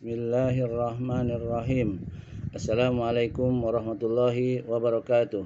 Bismillahirrahmanirrahim. Assalamualaikum warahmatullahi wabarakatuh.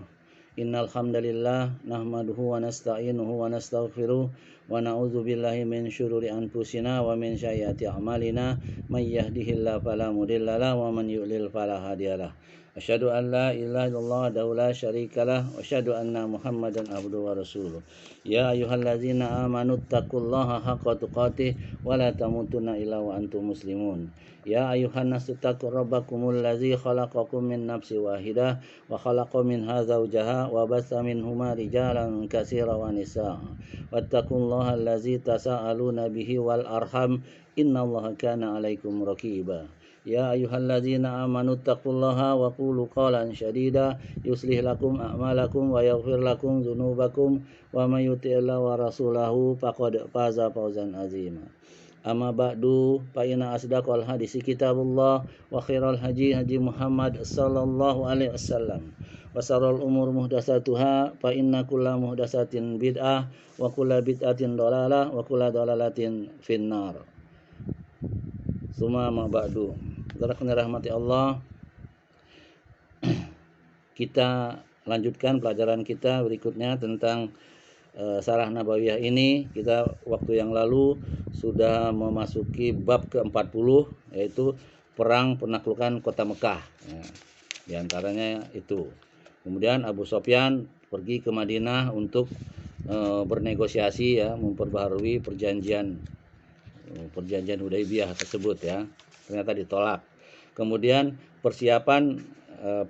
Innal hamdalillah nahmaduhu wa nasta'inuhu wa nastaghfiruh wa na'udzu billahi min syururi anfusina wa min sayyiati a'malina may yahdihillahu fala mudhillalah wa man yudlil fala hadiyalah. Asyhadu an la ilaha illallah wa la syarikalah wa asyhadu anna Muhammadan abduhu wa rasuluh. Ya ayyuhallazina amanu taqullaha haqqa tuqatih wa la tamutunna illa wa antum muslimun. Ya ayuhan nasu taqu rabbakumul ladzi khalaqakum min nafsin wahidah wa khalaqa minha zawjaha wa bassa minhuma rijalan katsiran wa nisaa. Wattaqullaha allazi tasaaluna bihi wal arham innallaha kana 'alaikum raqiba. Ya ayyuhalladzina amanu taqullaha wa qulu qawlan sadida yuslih lakum a'malakum wa yaghfir lakum dzunubakum wa may yuti'illah wa rasulahu faqad faza fawzan azima. Amma ba'du fa inna asdaqal hadisi kitabullah wa khairal haji Muhammad sallallahu alaihi wasallam wa syarrul umur muhdatsatuha fa inna kulla muhdatsatin bid'ah wa kulla bid'atin dhalalah wa kulla dhalalatin finnar. Summa ma ba'du. Saudara rahmati Allah, kita lanjutkan pelajaran kita berikutnya tentang Syarah Nabawiyah ini. Kita waktu yang lalu sudah memasuki bab ke-40, yaitu perang penaklukan kota Mekah ya, di antaranya itu. Kemudian Abu Sufyan pergi ke Madinah untuk bernegosiasi ya, memperbaharui perjanjian Hudaybiyah tersebut ya. Ternyata ditolak. Kemudian persiapan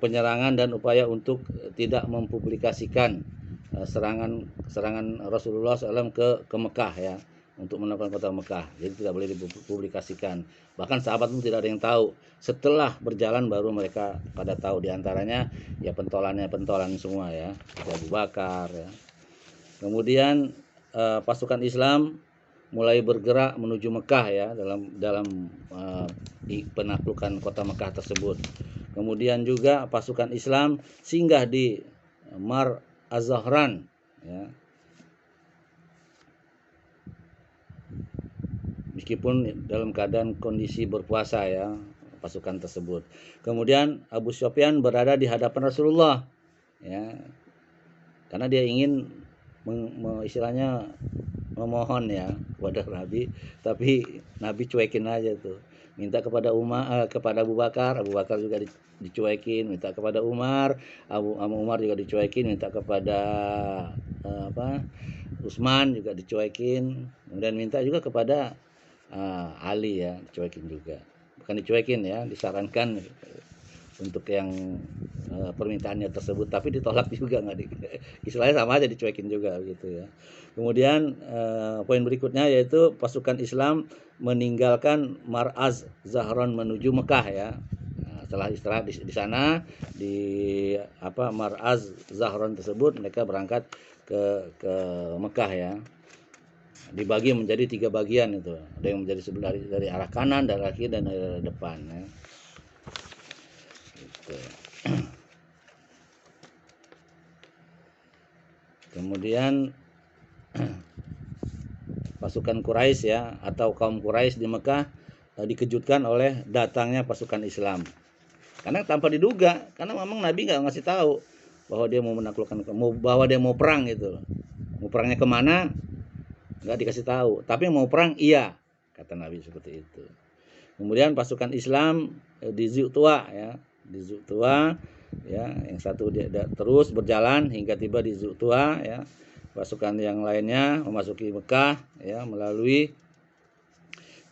penyerangan dan upaya untuk tidak mempublikasikan serangan Rasulullah SAW ke Mekah ya, untuk menaklukkan kota Mekah. Jadi tidak boleh dipublikasikan. Bahkan sahabat pun tidak ada yang tahu. Setelah berjalan baru mereka pada tahu. Di antaranya ya pentolan semua ya, Abu Bakar ya. Kemudian pasukan Islam mulai bergerak menuju Mekah ya, dalam penaklukan kota Mekah tersebut. Kemudian juga pasukan Islam singgah di Mar Az-Zahran ya. Meskipun dalam keadaan kondisi berpuasa ya, pasukan tersebut. Kemudian Abu Sufyan berada di hadapan Rasulullah ya, karena dia ingin istilahnya memohon ya kepada Nabi, tapi Nabi cuekin aja tuh. Minta kepada kepada Abu Bakar juga dicuekin, minta kepada Umar juga dicuekin, minta kepada Utsman juga dicuekin, kemudian minta juga kepada Ali ya, dicuekin juga. Bukan dicuekin ya, disarankan untuk yang permintaannya tersebut, tapi ditolak juga, istilahnya sama aja, dicuekin juga gitu ya. Kemudian poin berikutnya yaitu pasukan Islam meninggalkan Mar Az-Zahran menuju Mekah ya. Setelah istirahat di sana di Mar Az-Zahran tersebut, mereka berangkat ke Mekah ya. Dibagi menjadi 3 bagian itu. Ada yang menjadi sebelah dari arah kanan, dari arah kiri, dan dari arah depan ya. Gitu. Kemudian pasukan Quraisy ya, atau kaum Quraisy di Mekah dikejutkan oleh datangnya pasukan Islam. Karena tanpa diduga, karena memang Nabi nggak ngasih tahu bahwa dia mau menaklukkan, bahwa dia mau perang gitu. Mau perangnya kemana? Nggak dikasih tahu. Tapi mau perang iya, kata Nabi seperti itu. Kemudian pasukan Islam di Zu'tuwa ya, ya, yang satu dia terus berjalan hingga tiba di Zu'tuwa ya. Pasukan yang lainnya memasuki Mekah ya, melalui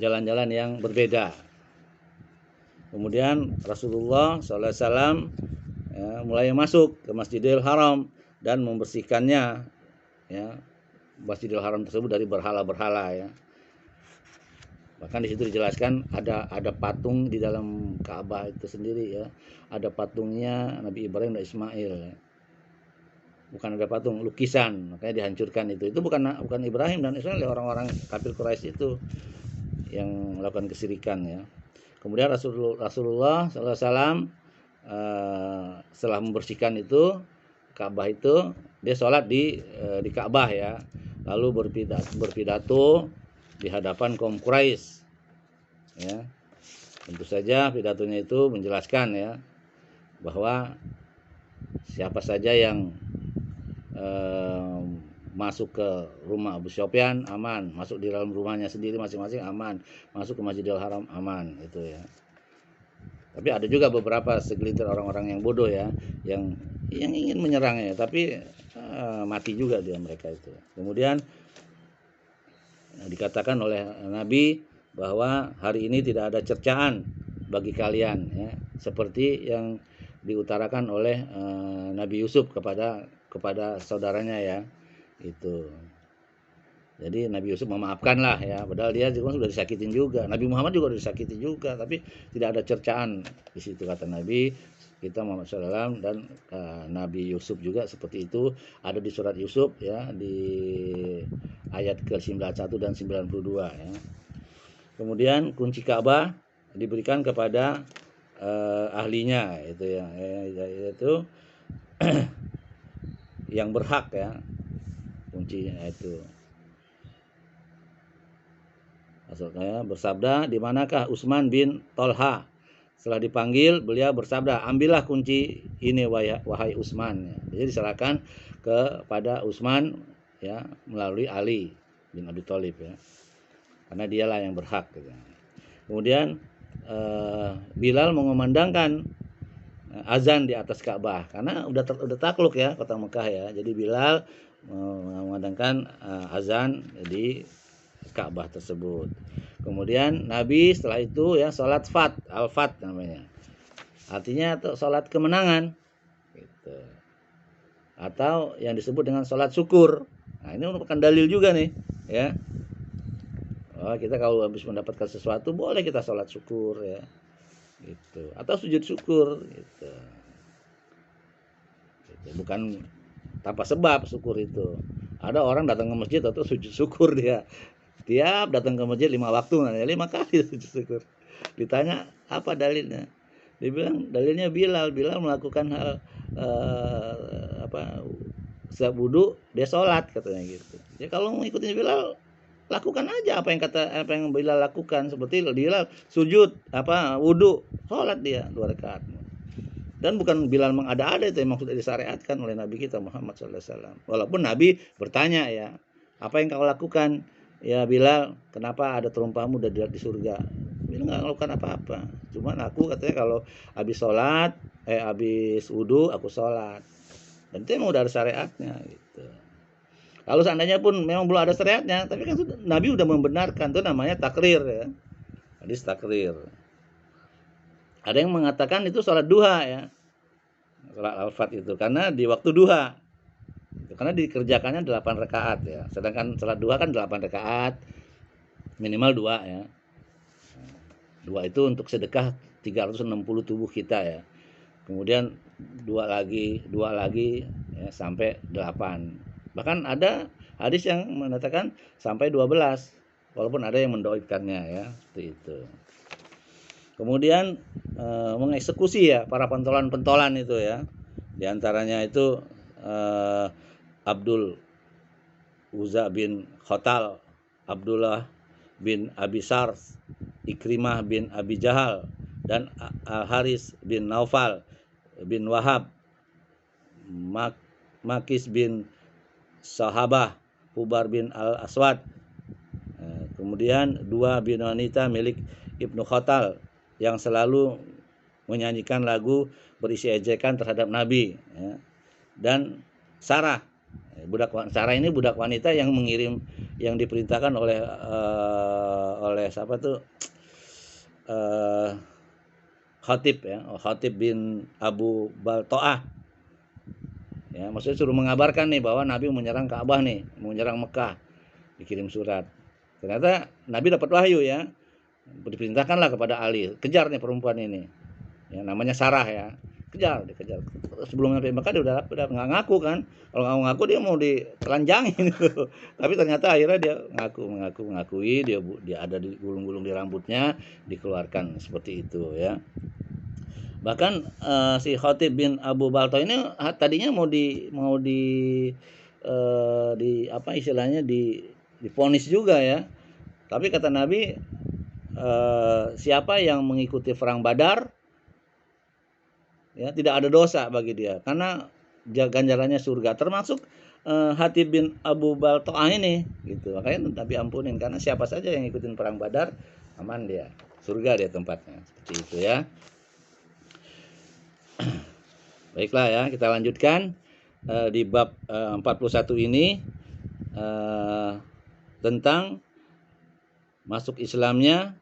jalan-jalan yang berbeda. Kemudian Rasulullah SAW ya, mulai masuk ke Masjidil Haram dan membersihkannya ya, Masjidil Haram tersebut dari berhala-berhala ya. Bahkan di situ dijelaskan ada patung di dalam Ka'bah itu sendiri ya. Ada patungnya Nabi Ibrahim dan Ismail ya. Bukan ada patung, lukisan, makanya dihancurkan itu. Itu bukan Ibrahim dan Ismail, orang-orang kafir Quraisy itu yang melakukan kesyirikan ya. Kemudian Rasulullah SAW setelah membersihkan itu Ka'bah itu, dia sholat di Ka'bah ya. Lalu berpidato di hadapan kaum Quraisy ya. Tentu saja pidatonya itu menjelaskan ya bahwa siapa saja yang masuk ke rumah Abu Sufyan aman, masuk di dalam rumahnya sendiri masing-masing aman, masuk ke Masjidil Haram aman, itu ya. Tapi ada juga beberapa segelintir orang-orang yang bodoh ya, yang ingin menyerangnya, tapi mati juga dia mereka itu. Kemudian dikatakan oleh Nabi bahwa hari ini tidak ada cercaan bagi kalian ya, seperti yang diutarakan oleh Nabi Yusuf kepada saudaranya ya, itu. Jadi Nabi Yusuf memaafkan lah ya, padahal dia juga sudah disakitin juga. Nabi Muhammad juga sudah disakiti juga, tapi tidak ada cercaan di situ kata Nabi kita Muhammad SAW. Dan Nabi Yusuf juga seperti itu, ada di surat Yusuf ya, di ayat ke-91 dan 92 ya. Kemudian kunci Ka'bah diberikan kepada ahlinya itu ya, yaitu yang berhak ya, kuncinya itu. Maksudnya bersabda, di manakah Utsman bin Tolha? Setelah dipanggil, beliau bersabda, ambillah kunci ini wahai Utsman. Jadi diserahkan kepada Utsman ya, melalui Ali bin Abi Thalib ya, karena dialah yang berhak gitu. Kemudian Bilal mengumandangkan azan di atas Ka'bah karena udah takluk ya kota Mekah ya. Jadi Bilal mengumandangkan azan di Ka'bah tersebut. Kemudian Nabi setelah itu ya sholat al-fat namanya. Artinya sholat kemenangan gitu. Atau yang disebut dengan sholat syukur. Nah, ini merupakan dalil juga nih ya. Oh, kita kalau habis mendapatkan sesuatu boleh kita sholat syukur ya. Gitu. Atau sujud syukur gitu. Bukan tanpa sebab syukur itu. Ada orang datang ke masjid atau sujud syukur dia. Tiap datang ke masjid 5 waktu, 5 kali sujud syukur. Ditanya apa dalilnya? Dia bilang dalilnya Bilal melakukan hal setiap wudu dia sholat katanya gitu. Ya kalau mau ikutin Bilal lakukan aja apa yang Bilal lakukan, seperti Bilal sujud wudu, sholat dia 2 rakaat. Dan bukan Bilal mengada-ada, itu memang sudah disyariatkan oleh Nabi kita Muhammad SAW. Walaupun Nabi bertanya ya, apa yang kau lakukan? Ya Bilal, kenapa ada terumpahmu di surga? Bilal nggak melakukan apa-apa. Cuman aku katanya kalau habis wudu aku sholat. Dan itu memang udah ada syariatnya gitu. Kalau seandainya pun memang belum ada syariatnya, tapi kan Nabi udah membenarkan, itu namanya takrir ya. Hadis takrir. Ada yang mengatakan itu sholat duha ya, sholat al-fat itu karena di waktu duha. Karena dikerjakannya 8 rakaat ya. Sedangkan sholat duha kan 8 rakaat, minimal 2 ya. 2 itu untuk sedekah 360 tubuh kita ya. Kemudian 2 lagi ya, sampai 8. Bahkan ada hadis yang mengatakan sampai 12. Walaupun ada yang mendoibkannya ya, seperti itu. Kemudian mengeksekusi ya para pentolan-pentolan itu ya. Di antaranya itu Abdul Uzza bin Khotal, Abdullah bin Abi Sars, Ikrimah bin Abi Jahal, dan Al-Haris bin Naufal bin Wahab, Makis bin Sahabah, Hubar bin Al-Aswad. Kemudian 2 bin wanita milik Ibnu Khotal yang selalu menyanyikan lagu berisi ejekan terhadap Nabi ya. Dan Sarah ini budak wanita yang diperintahkan oleh siapa tuh Khatib ya, Khatib bin Abu Baltoah ya, maksudnya suruh mengabarkan nih bahwa Nabi menyerang Ka'bah nih, menyerang Mekah, dikirim surat. Ternyata Nabi dapat wahyu ya, diperintahkanlah kepada Ali, kejar nih perempuan ini ya, namanya Sarah ya, dikejar. Sebelum sampai Mekah dia udah nggak ngaku kan. Kalau nggak ngaku dia mau ditelanjangin gitu. Tapi ternyata akhirnya dia mengakui dia ada di gulung-gulung di rambutnya, dikeluarkan seperti itu ya. Bahkan si Khatib bin Abu Balto ini tadinya mau diponis juga ya. Tapi kata Nabi, siapa yang mengikuti perang Badar, ya, tidak ada dosa bagi dia karena ganjarannya surga, termasuk Hatib bin Abu Balta'ah ini gitu. Makanya Nabi ampunin karena siapa saja yang ikutin perang Badar aman dia, surga dia tempatnya, seperti itu ya. Baiklah ya, kita lanjutkan di bab 41 ini tentang masuk Islamnya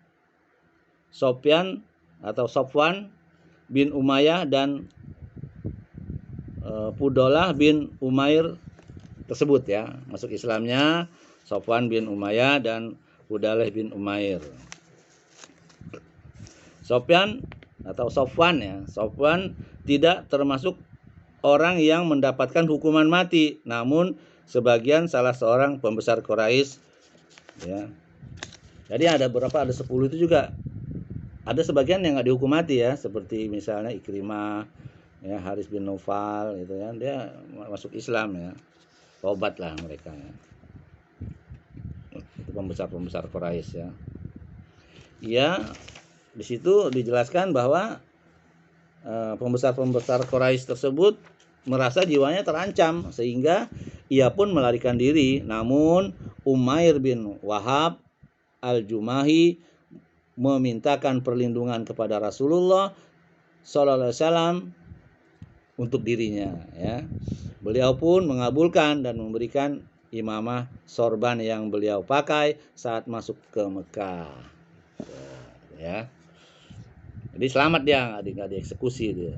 Sofyan atau Sofwan bin Umayyah dan Fudalah bin Umair tersebut ya. Masuk Islamnya Sofwan bin Umayyah dan Fudalah bin Umair. Sofyan atau Sofwan ya. Sofwan tidak termasuk orang yang mendapatkan hukuman mati, namun sebagian salah seorang pembesar Quraisy ya. Jadi ada 10 itu juga. Ada sebagian yang nggak dihukum mati ya, seperti misalnya Ikrimah, ya, Haris bin Naufal gitu ya, dia masuk Islam ya, tobat lah mereka ya. Itu pembesar Quraisy ya. Ya, di situ dijelaskan bahwa pembesar Quraisy tersebut merasa jiwanya terancam sehingga ia pun melarikan diri. Namun Umair bin Wahab Al-Jumahi memintakan perlindungan kepada Rasulullah Sallallahu Alaihi Wasallam untuk dirinya ya. Beliau pun mengabulkan dan memberikan imamah sorban yang beliau pakai saat masuk ke Mekah ya. Jadi selamat dia, nggak dieksekusi dia.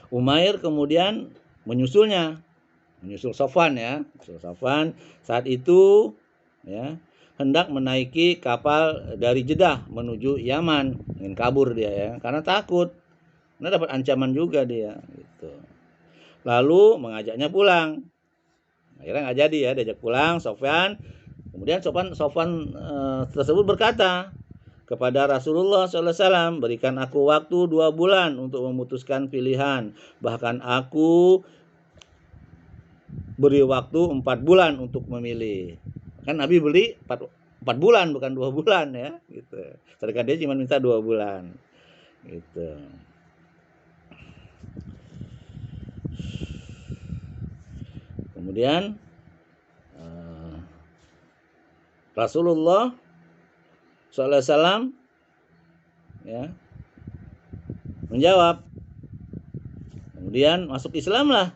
Umair kemudian menyusul Sofwan ya. Sofwan saat itu ya hendak menaiki kapal dari Jeddah menuju Yaman, ingin kabur dia ya, karena takut, karena dapat ancaman juga dia gitu. Lalu mengajaknya pulang, akhirnya nggak jadi ya, diajak pulang Sofwan. Kemudian Sofwan tersebut berkata kepada Rasulullah SAW, berikan aku waktu 2 bulan untuk memutuskan pilihan, bahkan aku beri waktu 4 bulan untuk memilih. Kan Nabi beli 4 bulan bukan 2 bulan ya gitu. Sedangkan dia cuma minta 2 bulan gitu. Kemudian Rasulullah SAW ya menjawab, kemudian masuk Islam lah.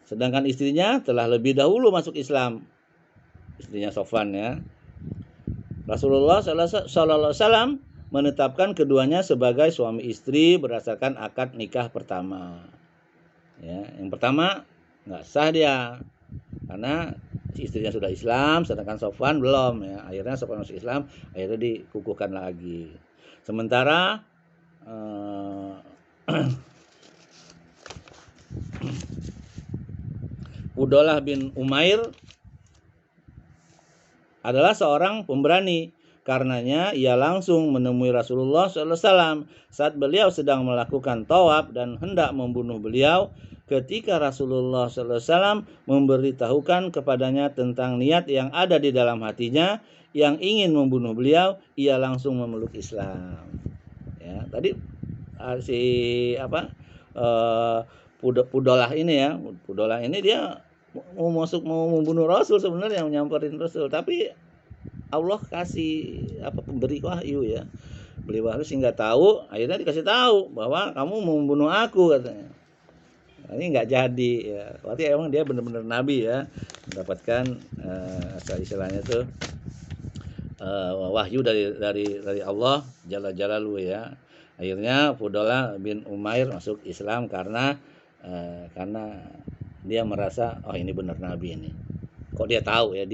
Sedangkan istrinya telah lebih dahulu masuk Islam, istrinya Sofwan ya. Rasulullah SAW menetapkan keduanya sebagai suami istri berdasarkan akad nikah pertama. Ya, yang pertama nggak sah dia karena si istrinya sudah Islam, sedangkan Sofwan belum ya. Akhirnya Sofwan masuk Islam, akhirnya dikukuhkan lagi. Sementara Fudalah bin Umair adalah seorang pemberani. Karenanya ia langsung menemui Rasulullah SAW saat beliau sedang melakukan tawaf dan hendak membunuh beliau. Ketika Rasulullah SAW memberitahukan kepadanya tentang niat yang ada di dalam hatinya yang ingin membunuh beliau, ia langsung memeluk Islam. Ya, tadi Fudalah ini ya, Fudalah ini dia mau membunuh Rasul sebenarnya, nyamperin Rasul, tapi Allah kasih pemberi wahyu ya, beli wahyu sehingga tahu, akhirnya dikasih tahu bahwa kamu mau membunuh aku katanya. Nah, ini nggak jadi ya, berarti emang dia benar-benar nabi ya, mendapatkan istilahnya tuh wahyu dari Allah Jalla Jalaluhu ya. Akhirnya Fudalah bin Umair masuk Islam karena dia merasa ini benar nabi ini. Kok dia tahu ya,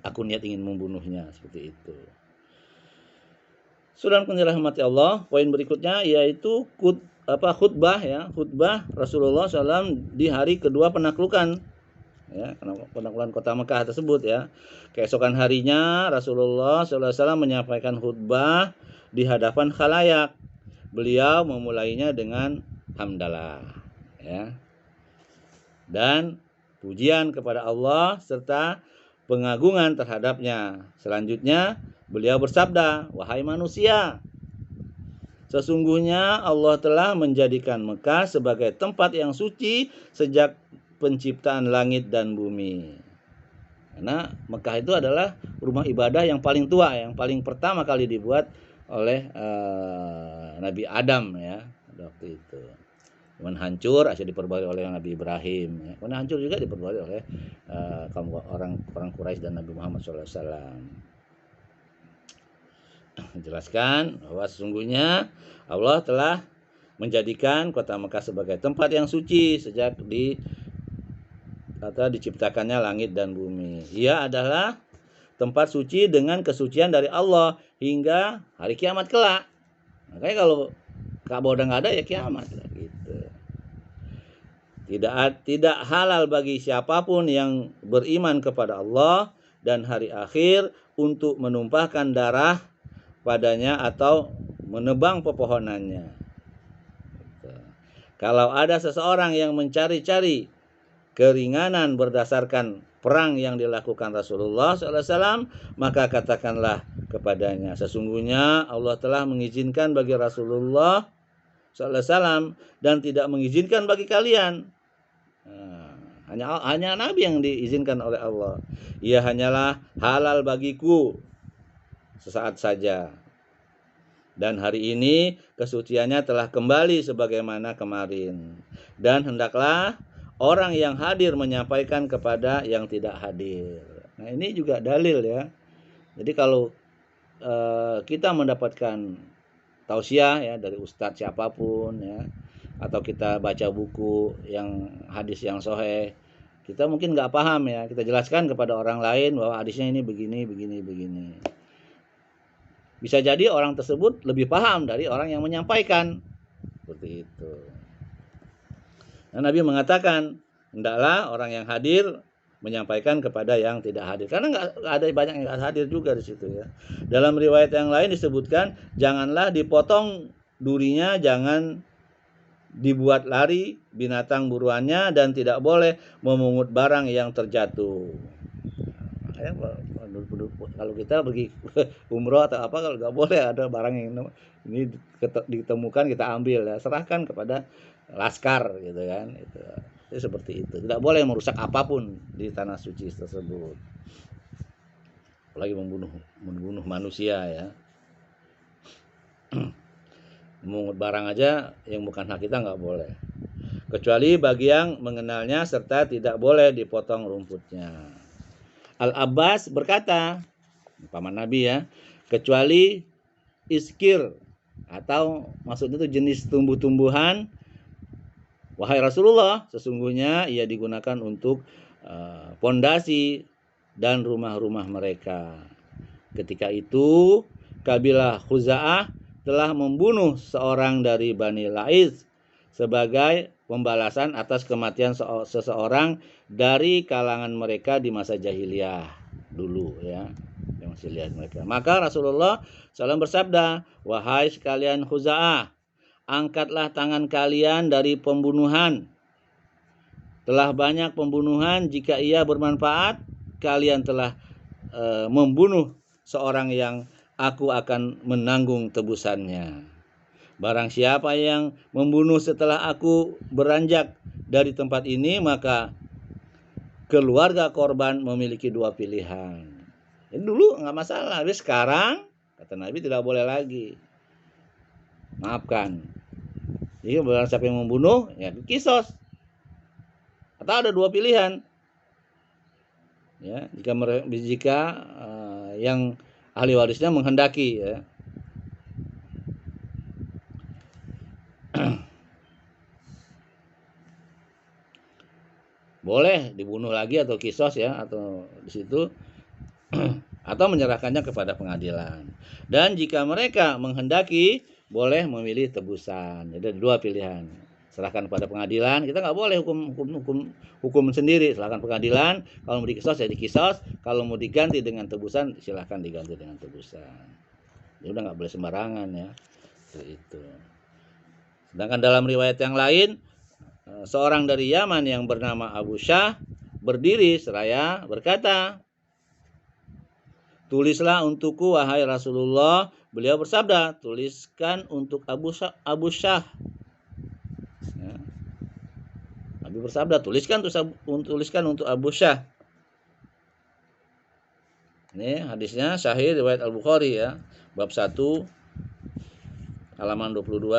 aku niat ingin membunuhnya, seperti itu. Saudara yang dirahmati Allah, poin berikutnya yaitu khutbah Rasulullah SAW di hari kedua penaklukan ya, penaklukan kota Mekah tersebut ya. Keesokan harinya Rasulullah SAW menyampaikan khutbah di hadapan khalayak. Beliau memulainya dengan hamdalah ya, dan pujian kepada Allah serta pengagungan terhadapnya. Selanjutnya beliau bersabda, wahai manusia, sesungguhnya Allah telah menjadikan Mekah sebagai tempat yang suci sejak penciptaan langit dan bumi. Karena Mekah itu adalah rumah ibadah yang paling tua, yang paling pertama kali dibuat oleh Nabi Adam ya waktu itu. Kemudian hancur, akhirnya diperbarui oleh Nabi Ibrahim. Ya. Kemudian hancur juga diperbarui oleh orang Quraisy dan Nabi Muhammad SAW. Menjelaskan bahwa sesungguhnya Allah telah menjadikan kota Mekah sebagai tempat yang suci sejak diciptakannya langit dan bumi. Ia adalah tempat suci dengan kesucian dari Allah hingga hari kiamat kelak. Makanya kalau Ka'bah udah nggak ada ya kiamat gitu. Tidak halal bagi siapapun yang beriman kepada Allah dan hari akhir untuk menumpahkan darah padanya atau menebang pepohonannya. Kalau ada seseorang yang mencari-cari keringanan berdasarkan perang yang dilakukan Rasulullah SAW, maka katakanlah kepadanya, sesungguhnya Allah telah mengizinkan bagi Rasulullah SAW dan tidak mengizinkan bagi kalian. Hanya Nabi yang diizinkan oleh Allah. Ia hanyalah halal bagiku sesaat saja. Dan hari ini kesuciannya telah kembali sebagaimana kemarin. Dan hendaklah orang yang hadir menyampaikan kepada yang tidak hadir. Nah ini juga dalil ya. Jadi kalau kita mendapatkan tausiah ya dari ustadz siapapun ya, atau kita baca buku yang hadis yang sahih, kita mungkin nggak paham ya, kita jelaskan kepada orang lain bahwa hadisnya ini begini. Bisa jadi orang tersebut lebih paham dari orang yang menyampaikan. Seperti itu. Nah, Nabi mengatakan, hendaklah orang yang hadir menyampaikan kepada yang tidak hadir. Karena nggak ada banyak yang nggak hadir juga di situ ya. Dalam riwayat yang lain disebutkan, janganlah dipotong durinya, jangan dibuat lari binatang buruannya, dan tidak boleh memungut barang yang terjatuh. Kalau kita pergi umroh atau apa, kalau nggak boleh ada barang yang ini ditemukan kita ambil ya, serahkan kepada laskar gitu kan. Itu seperti itu. Tidak boleh merusak apapun di tanah suci tersebut. Apalagi membunuh manusia ya. Memungut barang aja yang bukan hak kita nggak boleh. Kecuali bagi yang mengenalnya serta tidak boleh dipotong rumputnya. Al-Abbas berkata, paman Nabi ya, kecuali iskir atau maksudnya itu jenis tumbuh-tumbuhan, wahai Rasulullah, sesungguhnya ia digunakan untuk pondasi dan rumah-rumah mereka. Ketika itu kabilah Khuza'ah telah membunuh seorang dari Bani Laiz sebagai pembalasan atas kematian seseorang dari kalangan mereka di masa jahiliyah dulu ya, yang masih lihat mereka. Maka Rasulullah SAW bersabda, wahai sekalian Khuza'ah, angkatlah tangan kalian dari pembunuhan. Telah banyak pembunuhan, jika ia bermanfaat, kalian telah membunuh seorang yang aku akan menanggung tebusannya. Barang siapa yang membunuh setelah aku beranjak dari tempat ini, maka keluarga korban memiliki dua pilihan. Ini dulu nggak masalah, tapi sekarang kata Nabi tidak boleh lagi. Maafkan. Jadi barang siapa yang membunuh, ya kisos. Atau ada dua pilihan. Ya, jika yang ahli warisnya menghendaki ya. Boleh dibunuh lagi atau kisos ya, atau di situ atau menyerahkannya kepada pengadilan. Dan jika mereka menghendaki, boleh memilih tebusan. Jadi ada dua pilihan. Serahkan kepada pengadilan, kita nggak boleh hukum sendiri, serahkan pengadilan. Kalau mau dikisos ya dikisos, kalau mau diganti dengan tebusan silahkan diganti dengan tebusan. Jadi udah nggak boleh sembarangan ya. Itu. Sedangkan dalam riwayat yang lain, seorang dari Yaman yang bernama Abu Syah berdiri seraya berkata, Tulislah untukku wahai Rasulullah. Beliau bersabda, tuliskan untuk Abu Syah. Ya. Nabi bersabda, tuliskan untuk Abu Syah. Ini hadisnya sahih riwayat Al-Bukhari ya. Bab 1 halaman 22,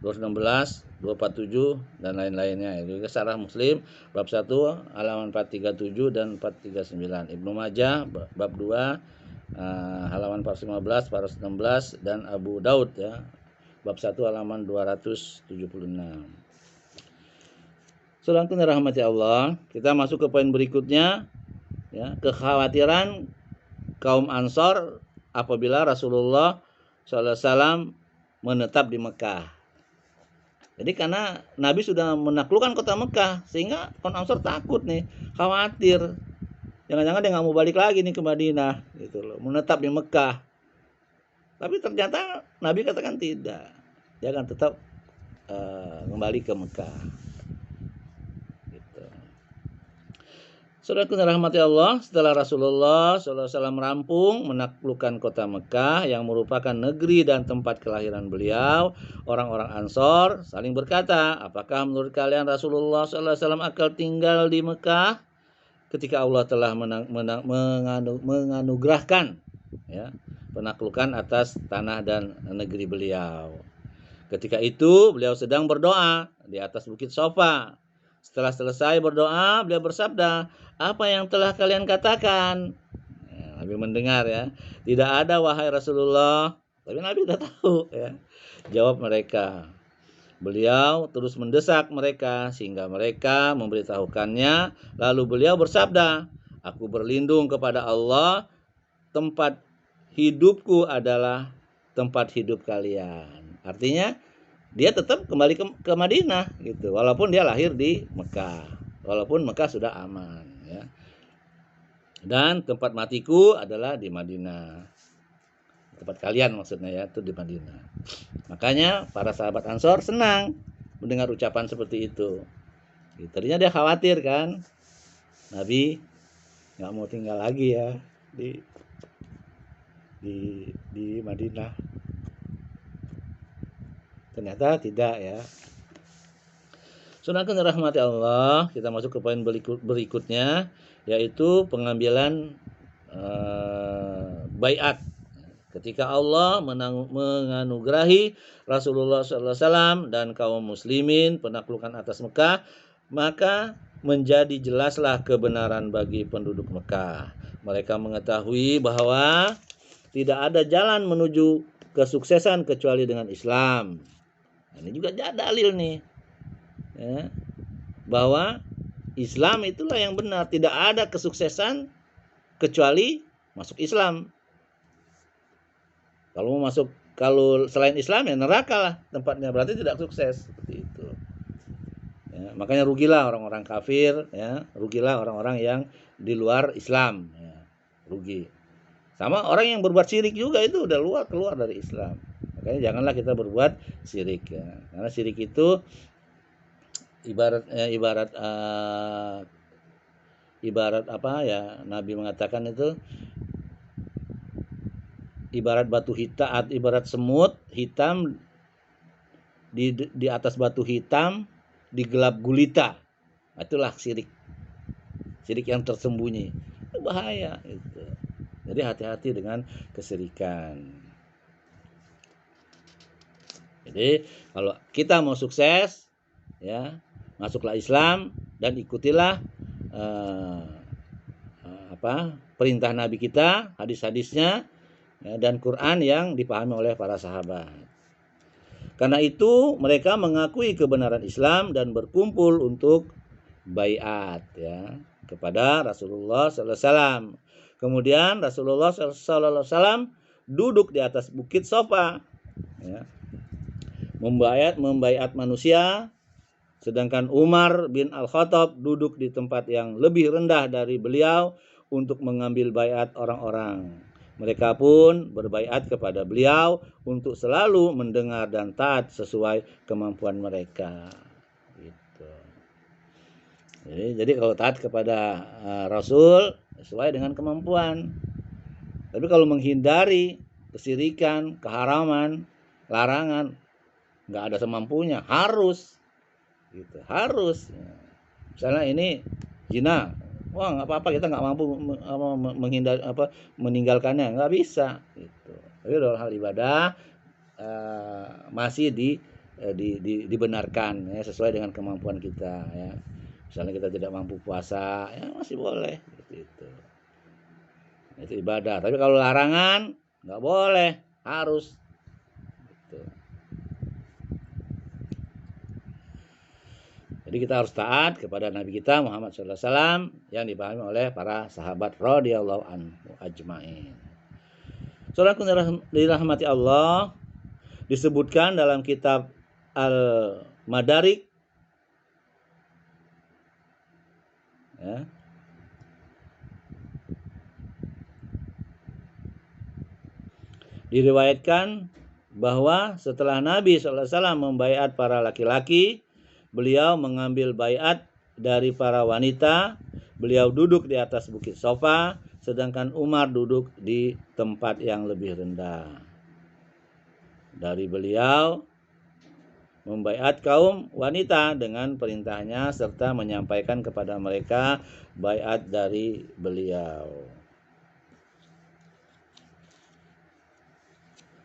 216, 247 dan lain-lainnya. Juga Syarah Muslim bab 1 halaman 437 dan 439. Ibnu Majah bab 2 halaman 415, 416 dan Abu Daud ya. Bab 1 halaman 276. Saudaraku dirahmati Allah, kita masuk ke poin berikutnya ya, kekhawatiran kaum Ansor apabila Rasulullah SAW menetap di Mekah. Jadi karena Nabi sudah menaklukkan kota Mekah, sehingga kaum Ansor takut nih, khawatir. Jangan-jangan dia nggak mau balik lagi nih ke Madinah, gitu loh, menetap di Mekah. Tapi ternyata Nabi katakan tidak, dia akan tetap kembali ke Mekah. Saudaraku rahmati Allah, setelah Rasulullah SAW rampung menaklukkan kota Mekah yang merupakan negeri dan tempat kelahiran beliau, orang-orang Ansor saling berkata, apakah menurut kalian Rasulullah SAW akan tinggal di Mekah ketika Allah telah menganugerahkan ya, penaklukan atas tanah dan negeri beliau. Ketika itu beliau sedang berdoa di atas bukit Sofa. Setelah selesai berdoa, beliau bersabda, apa yang telah kalian katakan? Ya, Nabi mendengar ya. Tidak ada wahai Rasulullah. Tapi Nabi sudah tahu ya. Jawab mereka. Beliau terus mendesak mereka sehingga mereka memberitahukannya. Lalu beliau bersabda, aku berlindung kepada Allah. Tempat hidupku adalah tempat hidup kalian. Artinya dia tetap kembali ke Madinah gitu, walaupun dia lahir di Mekah, walaupun Mekah sudah aman ya. Dan tempat matiku adalah di Madinah. Tempat kalian maksudnya ya, itu di Madinah. Makanya para sahabat Ansor senang mendengar ucapan seperti itu. Tadinya dia khawatir kan, Nabi nggak mau tinggal lagi ya di Madinah. Ternyata tidak ya. Saudaraku rahmati Allah, kita masuk ke poin berikutnya, yaitu pengambilan baiat. Ketika Allah menganugerahi Rasulullah SAW dan kaum muslimin penaklukan atas Mekah, maka menjadi jelaslah kebenaran bagi penduduk Mekah. Mereka mengetahui bahwa tidak ada jalan menuju kesuksesan kecuali dengan Islam. Ini juga dalil nih ya, bahwa Islam itulah yang benar. Tidak ada kesuksesan kecuali masuk Islam. Kalau selain Islam ya neraka lah tempatnya, berarti tidak sukses seperti itu. Ya, makanya rugilah orang-orang kafir, ya, rugilah orang-orang yang di luar Islam, ya, rugi. Sama orang yang berbuat syirik juga itu udah keluar dari Islam. Makanya janganlah kita berbuat syirik ya. Karena syirik itu ibarat apa ya, Nabi mengatakan itu ibarat batu hitam, ibarat semut hitam di atas batu hitam di gelap gulita. Itulah syirik. Syirik yang tersembunyi. Itu bahaya itu. Jadi hati-hati dengan kesyirikan. Jadi kalau kita mau sukses ya, masuklah Islam dan ikutilah perintah Nabi kita, hadis-hadisnya ya, dan Quran yang dipahami oleh para sahabat. Karena itu mereka mengakui kebenaran Islam dan berkumpul untuk baiat ya kepada Rasulullah SAW. Kemudian Rasulullah SAW duduk di atas bukit Sofa ya, membaiat manusia, sedangkan Umar bin Al-Khattab duduk di tempat yang lebih rendah dari beliau untuk mengambil baiat orang-orang. Mereka pun berbaiat kepada beliau untuk selalu mendengar dan taat sesuai kemampuan mereka. Gitu. Jadi kalau taat kepada Rasul sesuai dengan kemampuan. Tapi kalau menghindari kesirikan, keharaman, larangan, nggak ada semampunya, harus gitu, harus. Misalnya ini zina, wah nggak apa-apa, kita nggak mampu menghindari meninggalkannya, nggak bisa gitu. Tapi dalam hal ibadah masih dibenarkan ya, sesuai dengan kemampuan kita ya. Misalnya kita tidak mampu puasa ya masih boleh gitu. Itu ibadah. Tapi kalau larangan nggak boleh, harus gitu. Jadi kita harus taat kepada Nabi kita Muhammad SAW yang dipahami oleh para sahabat radhiyallahu anhu ajmain. Saudaraku dirahmati Allah, disebutkan dalam kitab Al-Madarik ya, diriwayatkan bahwa setelah Nabi SAW membaiat para laki-laki, beliau mengambil baiat dari para wanita. Beliau duduk di atas bukit Sofa, sedangkan Umar duduk di tempat yang lebih rendah. Dari beliau membaiat kaum wanita dengan perintahnya serta menyampaikan kepada mereka baiat dari beliau.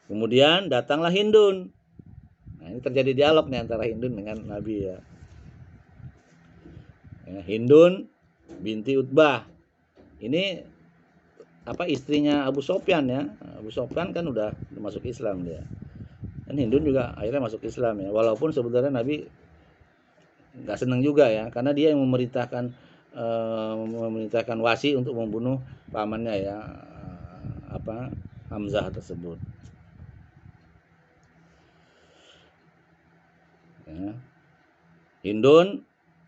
Kemudian datanglah Hindun. Nah, ini terjadi dialog nih antara Hindun dengan Nabi ya. Hindun binti Utbah. Ini istrinya Abu Sofyan ya. Abu Sofyan kan udah masuk Islam dia. Dan Hindun juga akhirnya masuk Islam ya. Walaupun sebenarnya Nabi nggak senang juga ya, karena dia yang memerintahkan Wasi untuk membunuh pamannya ya, Hamzah tersebut. Ya. Hindun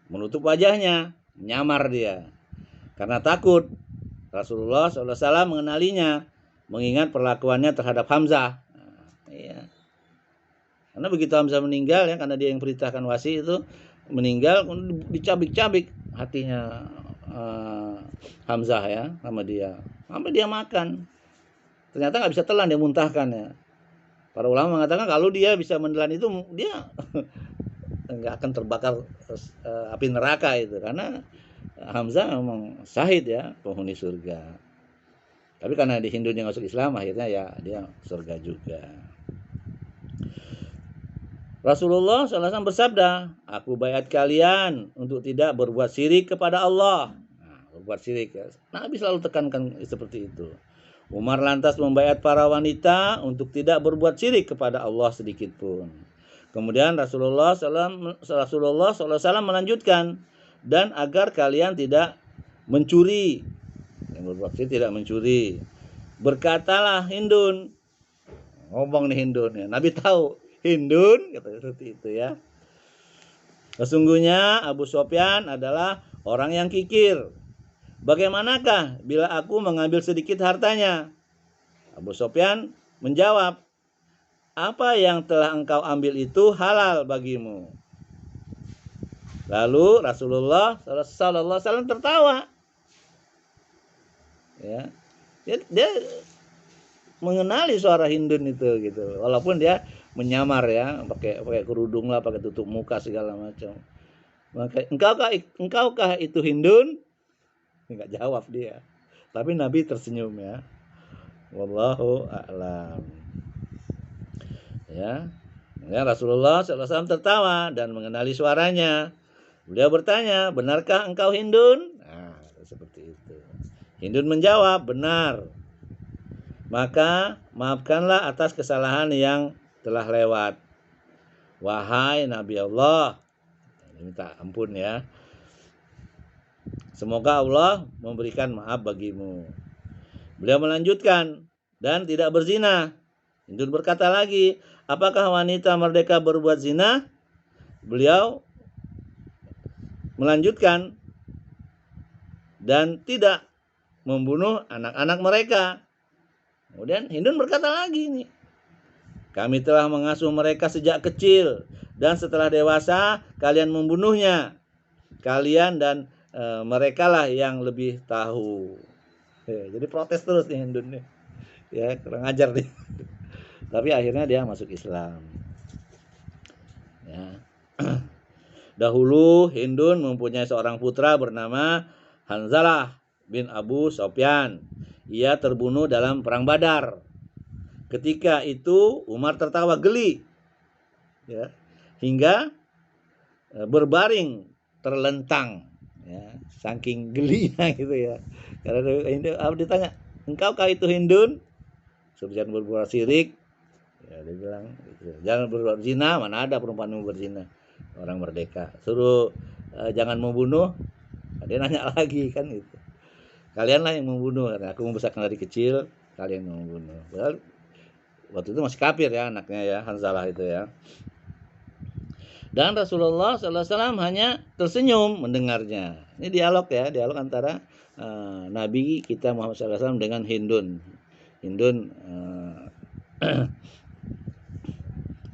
menutup wajahnya, menyamar dia karena takut Rasulullah SAW mengenalinya, mengingat perlakuannya terhadap Hamzah. Ya. Karena begitu Hamzah meninggal ya, karena dia yang perintahkan Wasi itu meninggal, dicabik-cabik hatinya Hamzah ya sama dia, sampai dia makan. Ternyata nggak bisa telan, dia muntahkan ya. Para ulama mengatakan kalau dia bisa menelan itu dia nggak akan terbakar api neraka itu, karena Hamzah memang syahid ya, penghuni surga. Tapi karena di Hindu yang masuk Islam, akhirnya ya dia surga juga. Rasulullah SAW bersabda, aku baiat kalian untuk tidak berbuat syirik kepada Allah. Nah, berbuat syirik ya. Nabi selalu tekankan seperti itu. Umar lantas membaiat para wanita untuk tidak berbuat syirik kepada Allah sedikit pun. Kemudian Rasulullah SAW melanjutkan, dan agar kalian tidak mencuri. Yang berbuat syirik tidak mencuri. Berkatalah Hindun. Ngomong nih Hindun ya. Nabi tahu Hindun kata seperti itu ya. Sesungguhnya Abu Sofyan adalah orang yang kikir. Bagaimanakah bila aku mengambil sedikit hartanya? Abu Sofyan menjawab, apa yang telah engkau ambil itu halal bagimu. Lalu Rasulullah SAW tertawa. Ya, dia mengenali suara Hindun itu gitu, walaupun dia menyamar ya, pakai kerudung lah, pakai tutup muka segala macam. Maka engkaukah itu Hindun? Enggak jawab dia. Tapi Nabi tersenyum ya. Wallahu a'lam. Ya. Ya, Rasulullah SAW tertawa dan mengenali suaranya. Beliau bertanya, benarkah engkau Hindun? Nah, seperti itu. Hindun menjawab, benar. Maka maafkanlah atas kesalahan yang telah lewat. Wahai Nabi Allah, minta ampun ya. Semoga Allah memberikan maaf bagimu. Beliau melanjutkan, dan tidak berzina. Hindun berkata lagi, apakah wanita merdeka berbuat zina? Beliau melanjutkan, dan tidak membunuh anak-anak mereka. Kemudian Hindun berkata lagi nih, kami telah mengasuh mereka sejak kecil, dan setelah dewasa kalian membunuhnya. Kalian dan mereka lah yang lebih tahu. Jadi protes terus nih Hindun nih. Ya, kurang ajar dia. Tapi akhirnya dia masuk Islam. Ya. Dahulu Hindun mempunyai seorang putra bernama Hanzalah bin Abu Sofyan. Ia terbunuh dalam perang Badar. Ketika itu Umar tertawa geli, ya, hingga berbaring terlentang, ya, saking gelinya gitu ya. Karena ditanya, engkaukah itu Hindun? Jangan berbuat syirik. Ya, dia bilang, jangan berbuat zina. Mana ada perempuan yang berzina? Orang merdeka. Suruh jangan membunuh. Dia nanya lagi kan itu. Kalianlah yang membunuh. Karena aku membesarkan dari kecil, kalian yang membunuh. Padahal waktu itu masih kafir ya anaknya ya, Hanzalah itu ya. Dan Rasulullah SAW hanya tersenyum mendengarnya. Ini dialog ya, dialog antara Nabi kita Muhammad SAW dengan Hindun. Hindun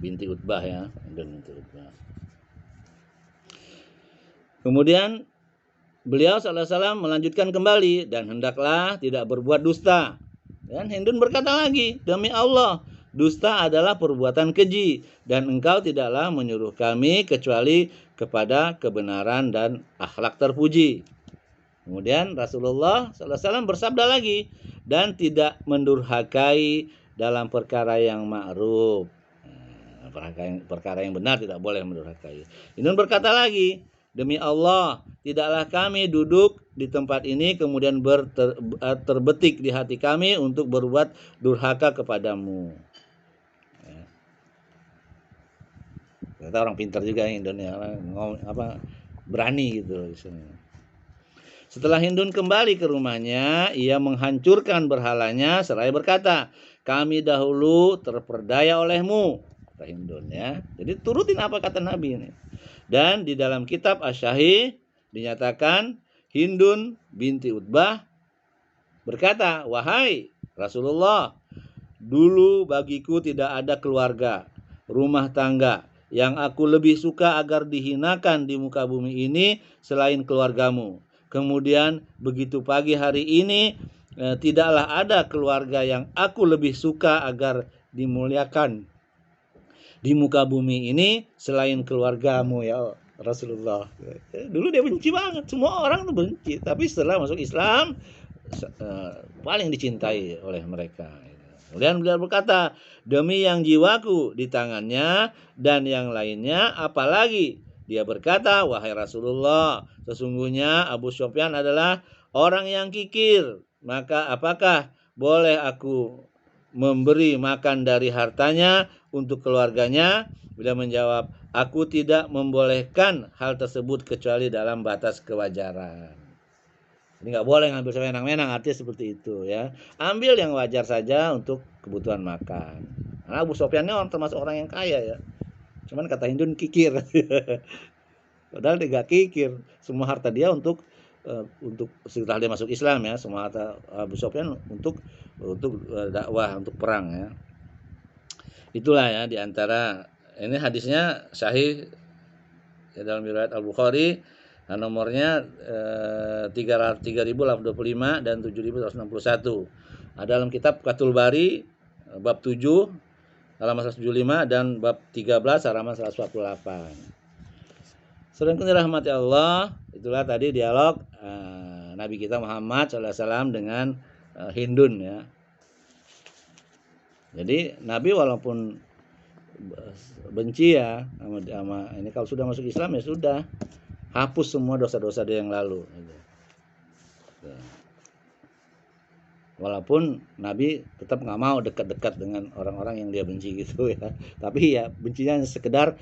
binti Utbah ya, Hindun binti Utbah. Kemudian beliau SAW melanjutkan kembali, dan hendaklah tidak berbuat dusta. Dan Hindun berkata lagi, demi Allah, dusta adalah perbuatan keji, dan engkau tidaklah menyuruh kami kecuali kepada kebenaran dan akhlak terpuji. Kemudian Rasulullah SAW bersabda lagi, dan tidak mendurhakai dalam perkara yang ma'ruf. Perkara yang benar tidak boleh mendurhakai. Hindun berkata lagi, demi Allah, tidaklah kami duduk di tempat ini kemudian terbetik di hati kami untuk berbuat durhaka kepadamu. Kita orang pintar juga Indonesia, berani gitu. Setelah Hindun kembali ke rumahnya, ia menghancurkan berhalanya seraya berkata, kami dahulu terperdaya olehmu, kata Hindun ya. Jadi turutin apa kata Nabi ini. Dan di dalam kitab Asy-Syahih dinyatakan Hindun binti Utbah berkata, wahai Rasulullah, dulu bagiku tidak ada keluarga, rumah tangga yang aku lebih suka agar dihinakan di muka bumi ini selain keluargamu. Kemudian begitu pagi hari ini tidaklah ada keluarga yang aku lebih suka agar dimuliakan di muka bumi ini selain keluargamu ya Rasulullah. Dulu dia benci banget, semua orang tuh benci, tapi setelah masuk Islam paling dicintai oleh mereka. Kemudian beliau berkata, demi yang jiwaku di tangannya dan yang lainnya, apalagi. Dia berkata, wahai Rasulullah, sesungguhnya Abu Sufyan adalah orang yang kikir. Maka apakah boleh aku memberi makan dari hartanya untuk keluarganya? Beliau menjawab, aku tidak membolehkan hal tersebut kecuali dalam batas kewajaran. Jadi nggak boleh ngambil semenang-menang, artinya seperti itu ya. Ambil yang wajar saja untuk kebutuhan makan. Karena Abu Sufyan ini termasuk orang yang kaya ya. Cuman kata Hindun kikir. Padahal dia gak kikir. Semua harta dia untuk setelah dia masuk Islam ya, semua harta Abu Sufyan untuk dakwah, untuk perang ya. Itulah ya diantara ini hadisnya sahih ya, dalam riwayat Al-Bukhari. Nomornya 3025 dan 7161. Ada dalam kitab Fathul Bari bab 7 halaman 175 dan bab 13 halaman 148. Saudara yang dirahmati Allah, itulah tadi dialog Nabi kita Muhammad SAW dengan Hindun ya. Jadi Nabi walaupun benci ya sama ini, kalau sudah masuk Islam ya sudah, hapus semua dosa-dosa dia yang lalu. Walaupun Nabi tetap nggak mau dekat-dekat dengan orang-orang yang dia benci gitu ya. Tapi ya bencinya sekedar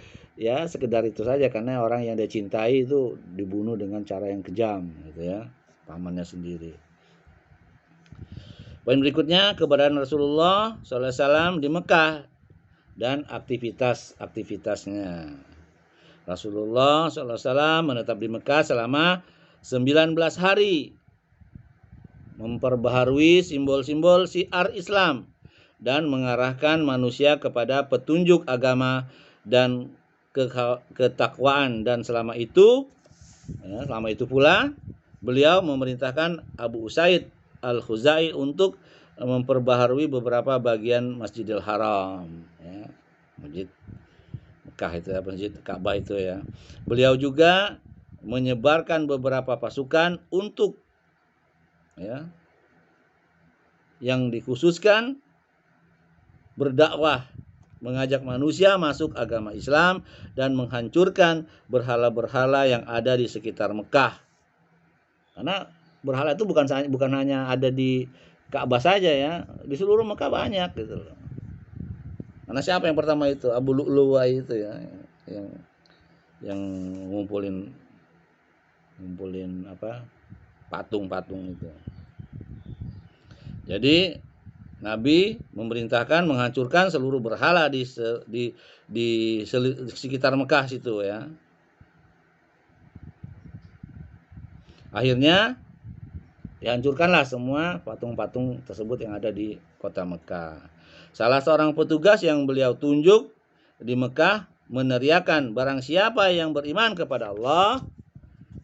itu saja, karena orang yang dia cintai itu dibunuh dengan cara yang kejam gitu ya, pamannya sendiri. Poin berikutnya, keberadaan Rasulullah SAW di Mekah dan aktivitas-aktivitasnya. Rasulullah SAW menetap di Mekah selama 19 hari, memperbaharui simbol-simbol syiar Islam dan mengarahkan manusia kepada petunjuk agama dan ketakwaan. Dan selama itu pula beliau memerintahkan Abu Usaid Al-Khuzai untuk memperbaharui beberapa bagian Masjidil Haram, ya. Masjid Mekah itu ya, Masjid Ka'bah itu ya. Beliau juga menyebarkan beberapa pasukan untuk ya yang dikhususkan berdakwah, mengajak manusia masuk agama Islam dan menghancurkan berhala-berhala yang ada di sekitar Mekah. Karena berhala itu bukan hanya ada di Ka'bah saja ya, di seluruh Mekah banyak gitu loh. Karena siapa yang pertama itu? Abu Lu'lu'ai itu ya, yang ngumpulin apa? Patung-patung itu. Jadi Nabi memerintahkan menghancurkan seluruh berhala di sekitar Mekah situ ya. Akhirnya dihancurkanlah semua patung-patung tersebut yang ada di kota Mekah. Salah seorang petugas yang beliau tunjuk di Mekah meneriakkan, barang siapa yang beriman kepada Allah,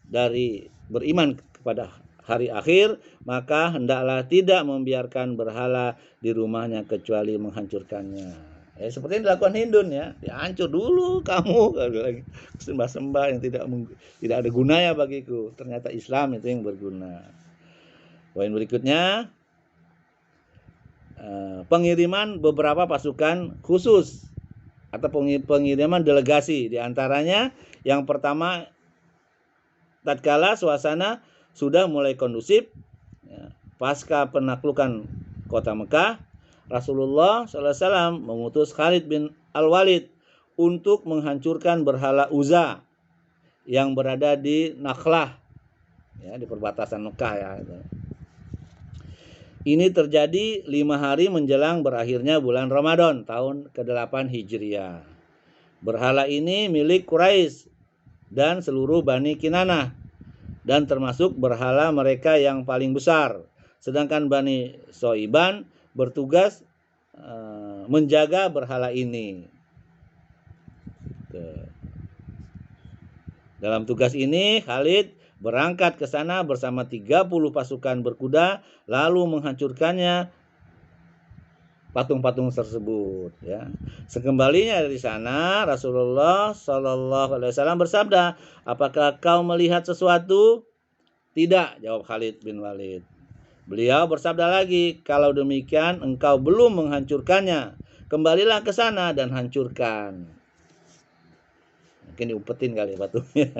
dari beriman kepada hari akhir, maka hendaklah tidak membiarkan berhala di rumahnya kecuali menghancurkannya. Seperti yang dilakukan Hindun ya, dihancur dulu kamu, lagi sembah-sembah yang tidak ada gunanya bagiku. Ternyata Islam itu yang berguna. Poin berikutnya, pengiriman beberapa pasukan khusus atau pengiriman delegasi. Di antaranya yang pertama, tatkala suasana sudah mulai kondusif ya, pasca penaklukan kota Mekah, Rasulullah SAW mengutus Khalid bin Al-Walid untuk menghancurkan berhala Uzza yang berada di Nakhlah ya, di perbatasan Mekah ya. Ini terjadi 5 hari menjelang berakhirnya bulan Ramadan tahun ke-8 Hijriah. Berhala ini milik Quraisy dan seluruh Bani Kinanah dan termasuk berhala mereka yang paling besar. Sedangkan Bani Soiban bertugas menjaga berhala ini. Dalam tugas ini Khalid berangkat ke sana bersama 30 pasukan berkuda lalu menghancurkannya patung-patung tersebut ya. Sekembalinya dari sana Rasulullah SAW bersabda, "Apakah kau melihat sesuatu?" "Tidak," jawab Khalid bin Walid. Beliau bersabda lagi, "Kalau demikian engkau belum menghancurkannya. Kembalilah ke sana dan hancurkan." Mungkin diumpetin kali patungnya.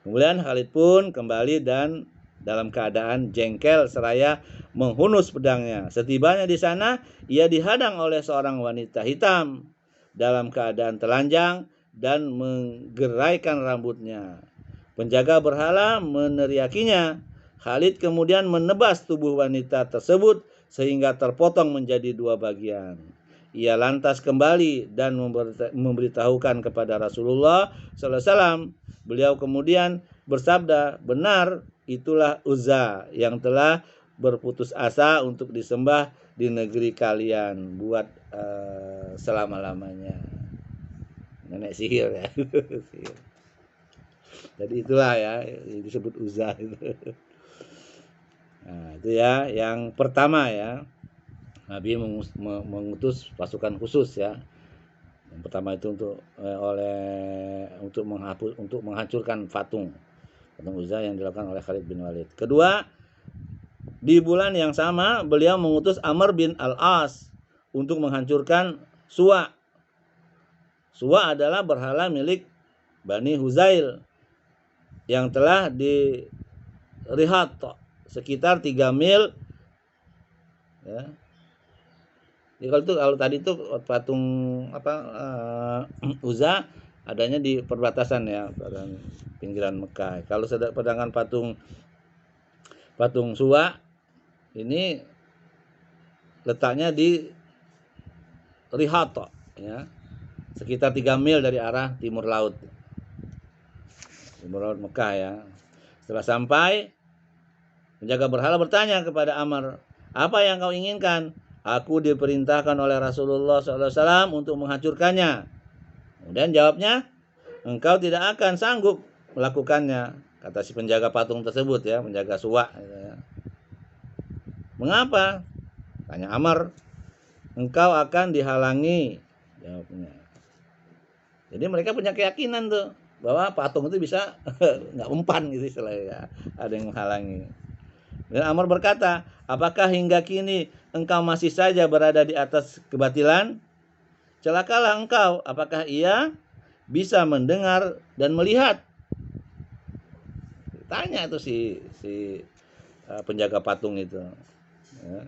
Kemudian Khalid pun kembali dan dalam keadaan jengkel seraya menghunus pedangnya. Setibanya di sana, ia dihadang oleh seorang wanita hitam dalam keadaan telanjang dan menggeraikan rambutnya. Penjaga berhala meneriakinya. Khalid kemudian menebas tubuh wanita tersebut sehingga terpotong menjadi 2 bagian. Ia lantas kembali dan memberitahukan kepada Rasulullah SAW. Beliau kemudian bersabda, "Benar, itulah Uzza yang telah berputus asa untuk disembah di negeri kalian buat selama-lamanya." Nenek sihir ya. Jadi itulah ya disebut Uzza itu. Nah, itu ya yang pertama ya. Nabi mengutus pasukan khusus ya. Yang pertama itu untuk menghancurkan patung Uzza yang dilakukan oleh Khalid bin Walid. Kedua, di bulan yang sama beliau mengutus Amr bin Al-As untuk menghancurkan Suwa. Suwa adalah berhala milik Bani Huzail yang telah di Rihat sekitar 3 mil ya. Jadi kalau tadi itu patung Uzza adanya di perbatasan ya, pinggiran Mekah. Kalau sedangkan patung Suwa ini letaknya di Rihat ya, sekitar 3 mil dari arah timur laut Mekah ya. Setelah sampai, penjaga berhala bertanya kepada Amr, "Apa yang kau inginkan?" "Aku diperintahkan oleh Rasulullah SAW untuk menghancurkannya." Kemudian jawabnya, "Engkau tidak akan sanggup melakukannya," kata si penjaga patung tersebut ya, penjaga Suwa. "Mengapa?" Tanya Amr, engkau akan dihalangi, jawabnya. Jadi mereka punya keyakinan tuh bahwa patung itu bisa nggak umpan gitu istilahnya, ada yang menghalangi. Dan Amr berkata, apakah hingga kini engkau masih saja berada di atas kebatilan? Celakalah engkau, apakah ia bisa mendengar dan melihat? Tanya tuh si penjaga patung itu. Ya.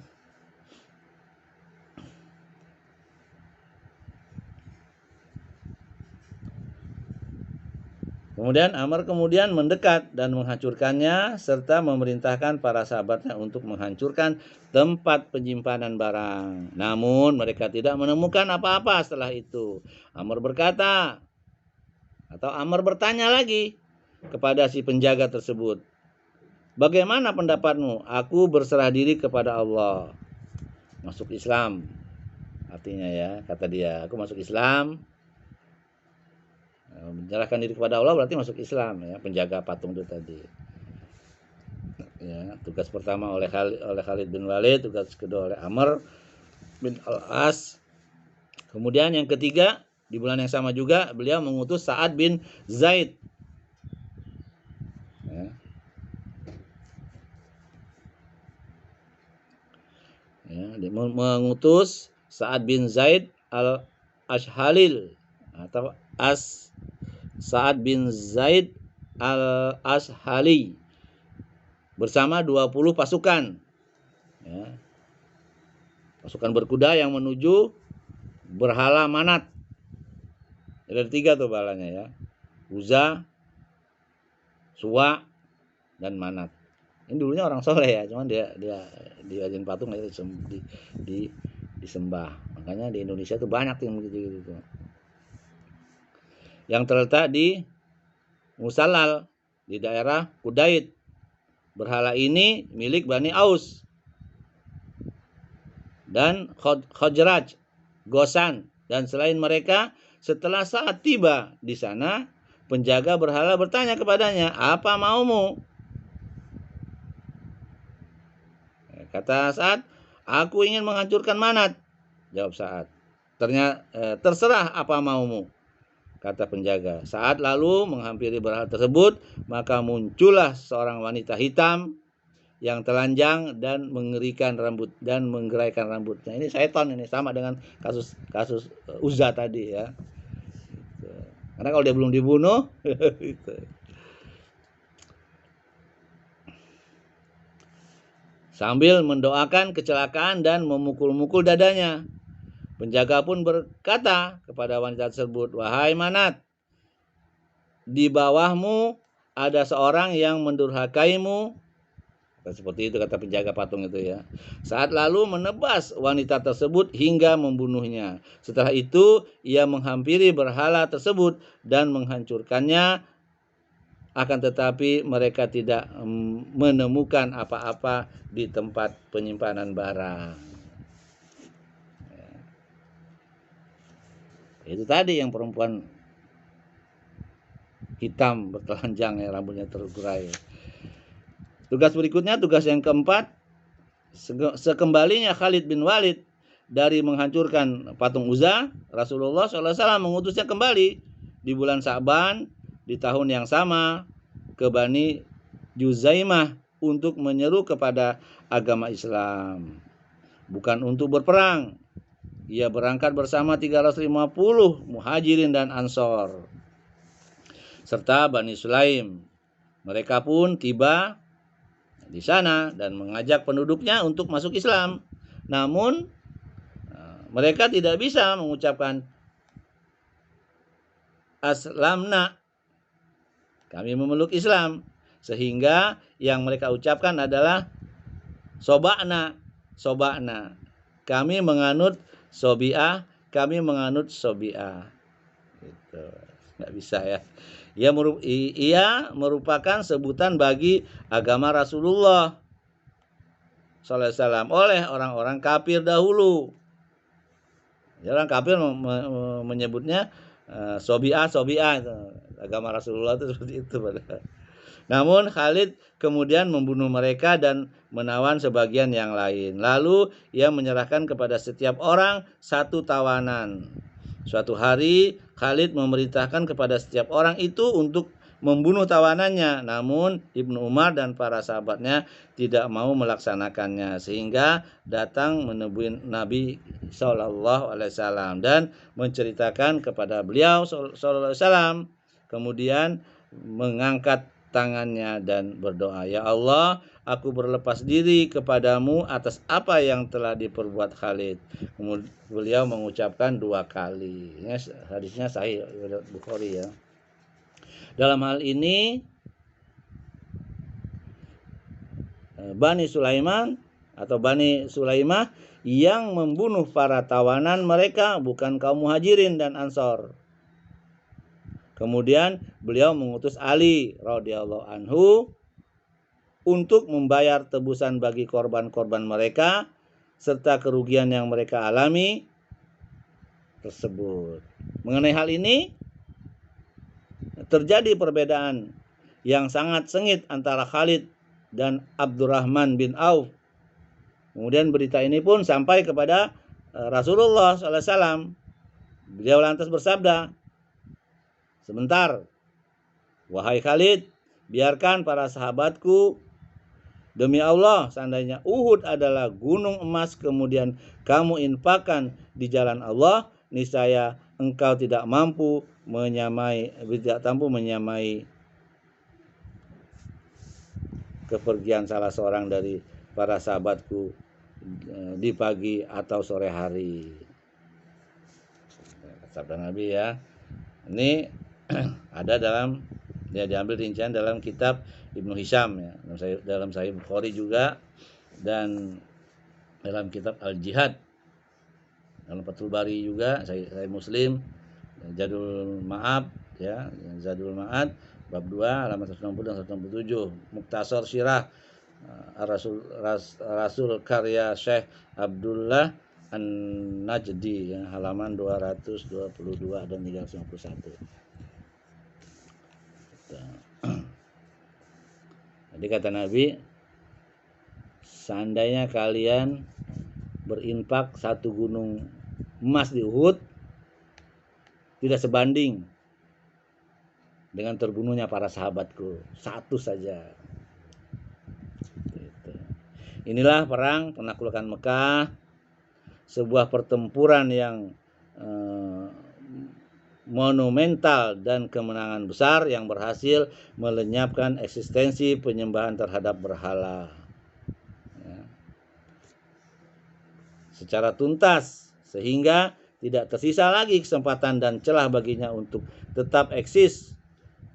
Kemudian Amr mendekat dan menghancurkannya serta memerintahkan para sahabatnya untuk menghancurkan tempat penyimpanan barang. Namun mereka tidak menemukan apa-apa setelah itu. Amr bertanya lagi kepada si penjaga tersebut, bagaimana pendapatmu? Aku berserah diri kepada Allah. Masuk Islam. Artinya ya, kata dia, aku masuk Islam. Menyerahkan diri kepada Allah berarti masuk Islam ya, penjaga patung itu tadi. Ya, tugas pertama oleh Khalid bin Walid, tugas kedua oleh Amr bin Al-As. Kemudian yang ketiga, di bulan yang sama juga beliau mengutus Sa'ad bin Zaid. Ya, mengutus Sa'ad bin Zaid al-Ashhalil atau Sa'ad bin Zaid al-Ashhali bersama 20 pasukan. Ya. Pasukan berkuda yang menuju berhala Manat. Ada 3 tuh balanya ya. Uzza, Suwa, dan Manat. Ini dulunya orang soleh ya, cuman dia diajain patung itu disembah. Makanya di Indonesia tuh banyak yang begitu. Yang terletak di Musallal di daerah Kudait. Berhala ini milik Bani Aus dan Khazraj, Gosan, dan selain mereka, setelah saat tiba di sana, penjaga berhala bertanya kepadanya, apa maumu? Kata Sa'ad, aku ingin menghancurkan Manat. Jawab Sa'ad, terserah apa maumu, kata penjaga. Sa'ad lalu menghampiri berhala tersebut, maka muncullah seorang wanita hitam yang telanjang dan mengeraikan rambutnya. Ini setan, ini sama dengan kasus Uzza tadi ya. Karena kalau dia belum dibunuh, gitu. Sambil mendoakan kecelakaan dan memukul-mukul dadanya. Penjaga pun berkata kepada wanita tersebut, wahai Manat, di bawahmu ada seorang yang mendurhakaimu. Seperti itu kata penjaga patung itu ya. Saat lalu menebas wanita tersebut hingga membunuhnya. Setelah itu ia menghampiri berhala tersebut dan menghancurkannya. Akan tetapi mereka tidak menemukan apa-apa di tempat penyimpanan barang. Itu tadi yang perempuan hitam bertelanjang ya, rambutnya terurai. Tugas berikutnya, tugas yang keempat, sekembalinya Khalid bin Walid dari menghancurkan patung Uzza, Rasulullah SAW mengutusnya kembali di bulan Sa'ban di tahun yang sama ke Bani Juzaimah untuk menyeru kepada agama Islam, bukan untuk berperang. Ia berangkat bersama 350 muhajirin dan ansor serta Bani Sulaim. Mereka pun tiba di sana dan mengajak penduduknya untuk masuk Islam. Namun mereka tidak bisa mengucapkan aslamna, kami memeluk Islam, sehingga yang mereka ucapkan adalah soba'na, kami menganut sobi'ah, gitu. Nggak bisa ya. Ia merupakan sebutan bagi agama Rasulullah SAW oleh orang-orang kafir dahulu. Orang kafir menyebutnya sobi'ah, agama Rasulullah itu seperti itu. Namun Khalid kemudian membunuh mereka dan menawan sebagian yang lain. Lalu ia menyerahkan kepada setiap orang satu tawanan. Suatu hari Khalid memerintahkan kepada setiap orang itu untuk membunuh tawanannya. Namun Ibnu Umar dan para sahabatnya tidak mau melaksanakannya, sehingga datang menemui Nabi SAW dan menceritakan kepada beliau SAW. Kemudian mengangkat tangannya dan berdoa, "Ya Allah, aku berlepas diri kepadamu atas apa yang telah diperbuat Khalid." Kemudian beliau mengucapkan 2 kali. Ini hadisnya sahih Bukhari ya. Dalam hal ini Bani Sulaiman atau Bani Sulaimah yang membunuh para tawanan mereka bukan kaum Muhajirin dan Ansor. Kemudian beliau mengutus Ali radhiyallahu anhu untuk membayar tebusan bagi korban-korban mereka serta kerugian yang mereka alami tersebut. Mengenai hal ini terjadi perbedaan yang sangat sengit antara Khalid dan Abdurrahman bin Auf. Kemudian berita ini pun sampai kepada Rasulullah SAW. Beliau lantas bersabda, "Sebentar, wahai Khalid, biarkan para sahabatku. Demi Allah, seandainya Uhud adalah gunung emas kemudian kamu infakkan di jalan Allah, niscaya engkau tidak mampu menyamai kepergian salah seorang dari para sahabatku di pagi atau sore hari." Sabda Nabi ya. Ini ada diambil rincian dalam kitab Ibnu Hisham ya, dalam Sahih Bukhari juga, dan dalam kitab Al-Jihad, dalam Fathul Bari juga, Sahih Muslim, Zadul Ma'ad ya, Zadul Ma'ad bab 2 halaman 160 dan 167, Mukhtasar Sirah Rasul karya Syekh Abdullah An-Najdi ya, halaman 222 dan 351. Jadi kata Nabi, seandainya kalian berinfak 1 gunung emas di Uhud, tidak sebanding dengan terbunuhnya para sahabatku, 1 saja. Inilah perang penaklukan Mekah, sebuah pertempuran yang monumental dan kemenangan besar yang berhasil melenyapkan eksistensi penyembahan terhadap berhala ya, secara tuntas, sehingga tidak tersisa lagi kesempatan dan celah baginya untuk tetap eksis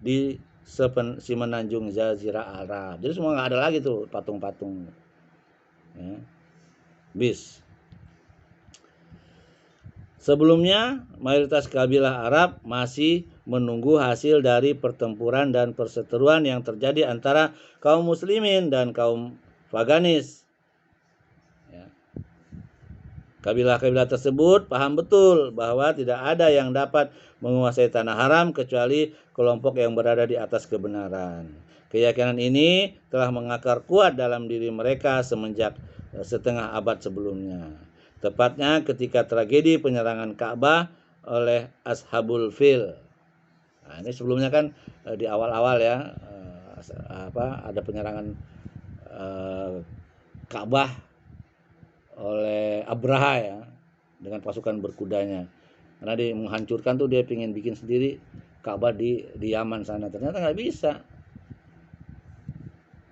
di semenanjung Jazirah Arab. Jadi semua nggak ada lagi tuh patung-patung ya. Bis. Sebelumnya, mayoritas kabilah Arab masih menunggu hasil dari pertempuran dan perseteruan yang terjadi antara kaum muslimin dan kaum Faganis. Ya. Kabilah-kabilah tersebut paham betul bahwa tidak ada yang dapat menguasai tanah haram kecuali kelompok yang berada di atas kebenaran. Keyakinan ini telah mengakar kuat dalam diri mereka semenjak setengah abad sebelumnya. Tepatnya ketika tragedi penyerangan Ka'bah oleh Ashabul Fil. Nah, ini sebelumnya kan di awal-awal ya, ada penyerangan Ka'bah oleh Abraha ya, dengan pasukan berkudanya. Karena dia menghancurkan tuh, dia pengen bikin sendiri Ka'bah di Yaman sana. Ternyata nggak bisa.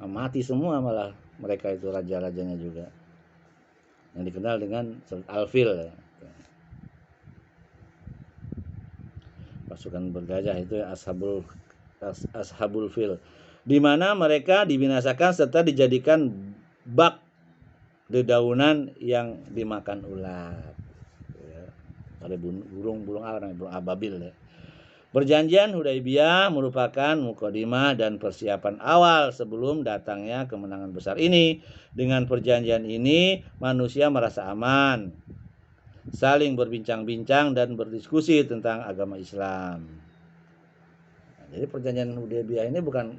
Nah, mati semua malah mereka itu, raja-rajanya juga, yang dikenal dengan Al-Fil ya. Pasukan bergajah itu Ashabul Fil, di mana mereka dibinasakan serta dijadikan bak dedaunan yang dimakan ulat ya. Ada burung ababil ya. Perjanjian Hudaibiyah merupakan mukadimah dan persiapan awal sebelum datangnya kemenangan besar ini. Dengan perjanjian ini, manusia merasa aman, saling berbincang-bincang dan berdiskusi tentang agama Islam. Jadi perjanjian Hudaybiyah ini bukan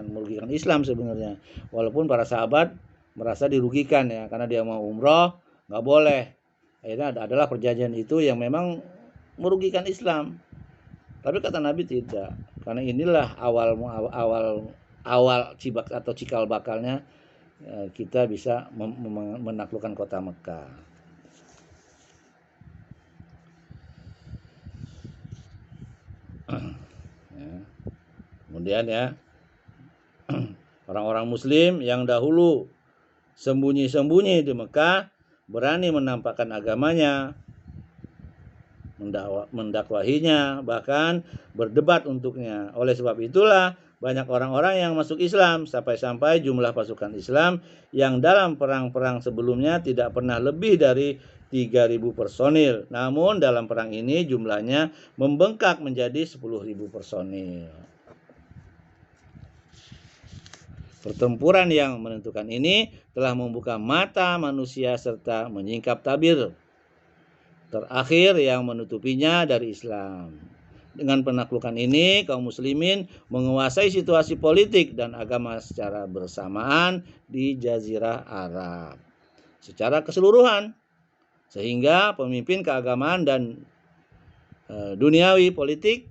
merugikan Islam sebenarnya. Walaupun para sahabat merasa dirugikan ya, karena dia mau umroh nggak boleh. Akhirnya adalah perjanjian itu yang memang merugikan Islam. Tapi kata Nabi tidak, karena inilah awal cibak atau cikal bakalnya kita bisa menaklukkan kota Mekah. Kemudian ya, orang-orang Muslim yang dahulu sembunyi-sembunyi di Mekah berani menampakkan agamanya, mendakwahinya, bahkan berdebat untuknya. Oleh sebab itulah banyak orang-orang yang masuk Islam, sampai-sampai jumlah pasukan Islam yang dalam perang-perang sebelumnya tidak pernah lebih dari 3.000 personil. Namun dalam perang ini jumlahnya membengkak menjadi 10.000 personil. Pertempuran yang menentukan ini telah membuka mata manusia serta menyingkap tabir terakhir yang menutupinya dari Islam. Dengan penaklukan ini, kaum muslimin menguasai situasi politik dan agama secara bersamaan di Jazirah Arab secara keseluruhan, sehingga pemimpin keagamaan dan duniawi politik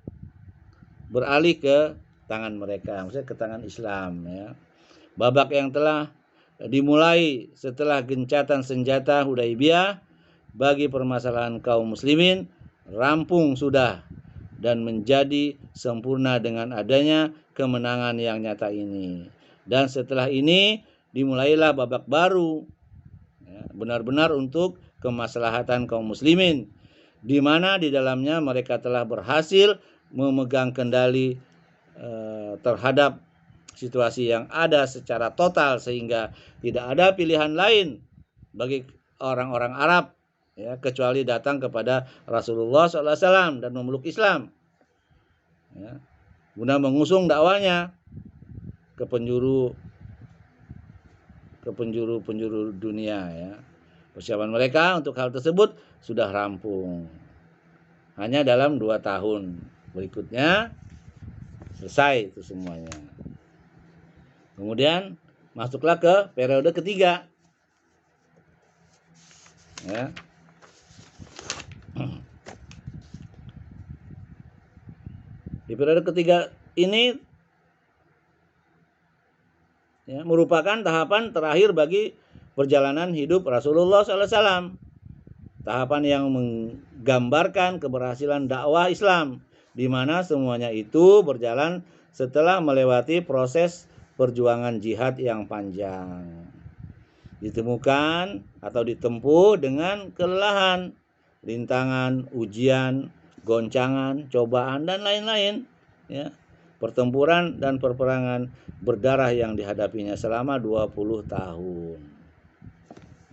beralih ke tangan mereka, maksudnya ke tangan Islam ya. Babak yang telah dimulai setelah gencatan senjata Hudaybiyah bagi permasalahan kaum muslimin rampung sudah dan menjadi sempurna dengan adanya kemenangan yang nyata ini. Dan setelah ini dimulailah babak baru ya, benar-benar untuk kemaslahatan kaum muslimin, di mana di dalamnya mereka telah berhasil memegang kendali terhadap situasi yang ada secara total, sehingga tidak ada pilihan lain bagi orang-orang Arab ya, kecuali datang kepada Rasulullah SAW dan memeluk Islam ya, guna mengusung dakwanya ke penjuru dunia ya. Persiapan mereka untuk hal tersebut sudah rampung. Hanya dalam 2 tahun berikutnya selesai itu semuanya. Kemudian masuklah ke periode ketiga. Ya. Di periode ketiga ini ya, merupakan tahapan terakhir bagi perjalanan hidup Rasulullah SAW. Tahapan yang menggambarkan keberhasilan dakwah Islam, di mana semuanya itu berjalan setelah melewati proses perjuangan jihad yang panjang. Ditemukan atau ditempuh dengan kelelahan, rintangan, ujian, goncangan, cobaan, dan lain-lain. Ya. Pertempuran dan perperangan berdarah yang dihadapinya selama 20 tahun.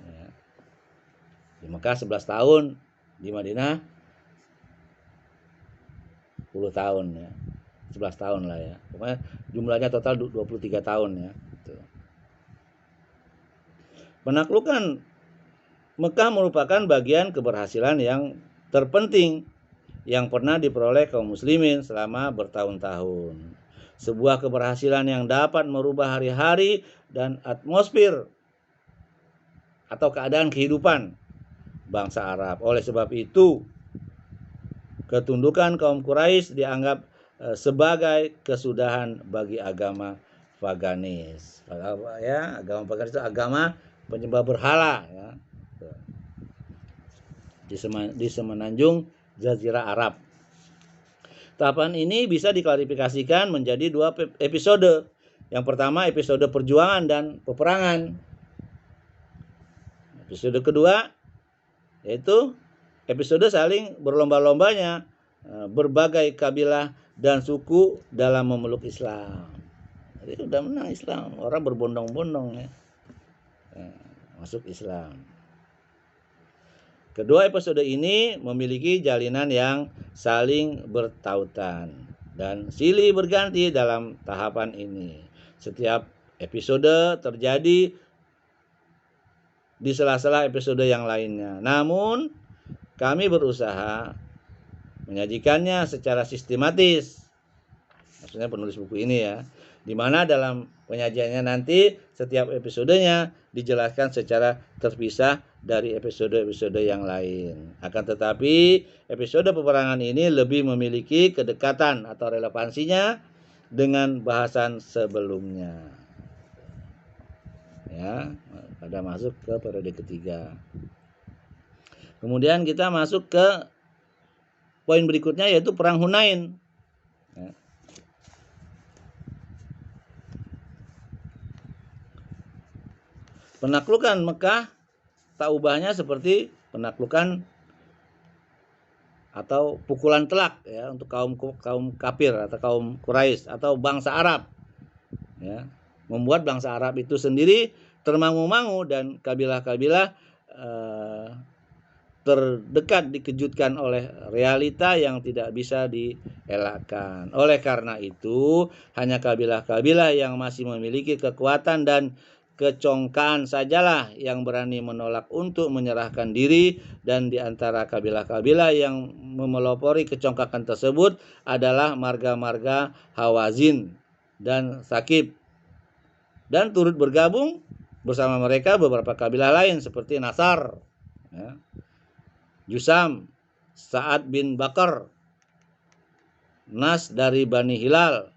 Ya. Di Mekah 11 tahun, di Madinah 10 tahun ya. 11 tahun lah ya. Pokoknya jumlahnya total 23 tahun ya. Penaklukan Mekah merupakan bagian keberhasilan yang terpenting yang pernah diperoleh kaum muslimin selama bertahun-tahun. Sebuah keberhasilan yang dapat merubah hari-hari dan atmosfer atau keadaan kehidupan bangsa Arab. Oleh sebab itu, ketundukan kaum Quraisy dianggap sebagai kesudahan bagi agama paganis. Ya, agama paganis itu agama penyembah berhala ya. Di semenanjung Jazirah Arab. Tahapan ini bisa diklarifikasikan menjadi 2 episode. Yang pertama episode perjuangan dan peperangan. Episode kedua yaitu episode saling berlomba-lombanya berbagai kabilah dan suku dalam memeluk Islam. Jadi sudah menang Islam, orang berbondong-bondong ya, masuk Islam. Kedua episode ini memiliki jalinan yang saling bertautan dan silih berganti dalam tahapan ini. Setiap episode terjadi di sela-sela episode yang lainnya. Namun, kami berusaha menyajikannya secara sistematis maksudnya penulis buku ini ya, di mana dalam penyajiannya nanti setiap episodenya dijelaskan secara terpisah dari episode-episode yang lain. Akan tetapi episode peperangan ini lebih memiliki kedekatan atau relevansinya dengan bahasan sebelumnya. Ya, pada masuk ke periode ketiga. Kemudian kita masuk ke poin berikutnya yaitu Perang Hunain. Ya. Penaklukan Mekah tak ubahnya seperti penaklukan atau pukulan telak ya untuk kaum kafir atau kaum Quraisy atau bangsa Arab. Ya, membuat bangsa Arab itu sendiri termangu-mangu dan kabilah-kabilah terdekat dikejutkan oleh realita yang tidak bisa dielakkan. Oleh karena itu, hanya kabilah-kabilah yang masih memiliki kekuatan dan kecongkaan sajalah yang berani menolak untuk menyerahkan diri, dan di antara kabilah-kabilah yang memelopori kecongkakan tersebut adalah marga-marga Hawazin dan Sakib, dan turut bergabung bersama mereka beberapa kabilah lain seperti Nasar, ya, Jusam, Sa'ad bin Bakar, Nas dari Bani Hilal,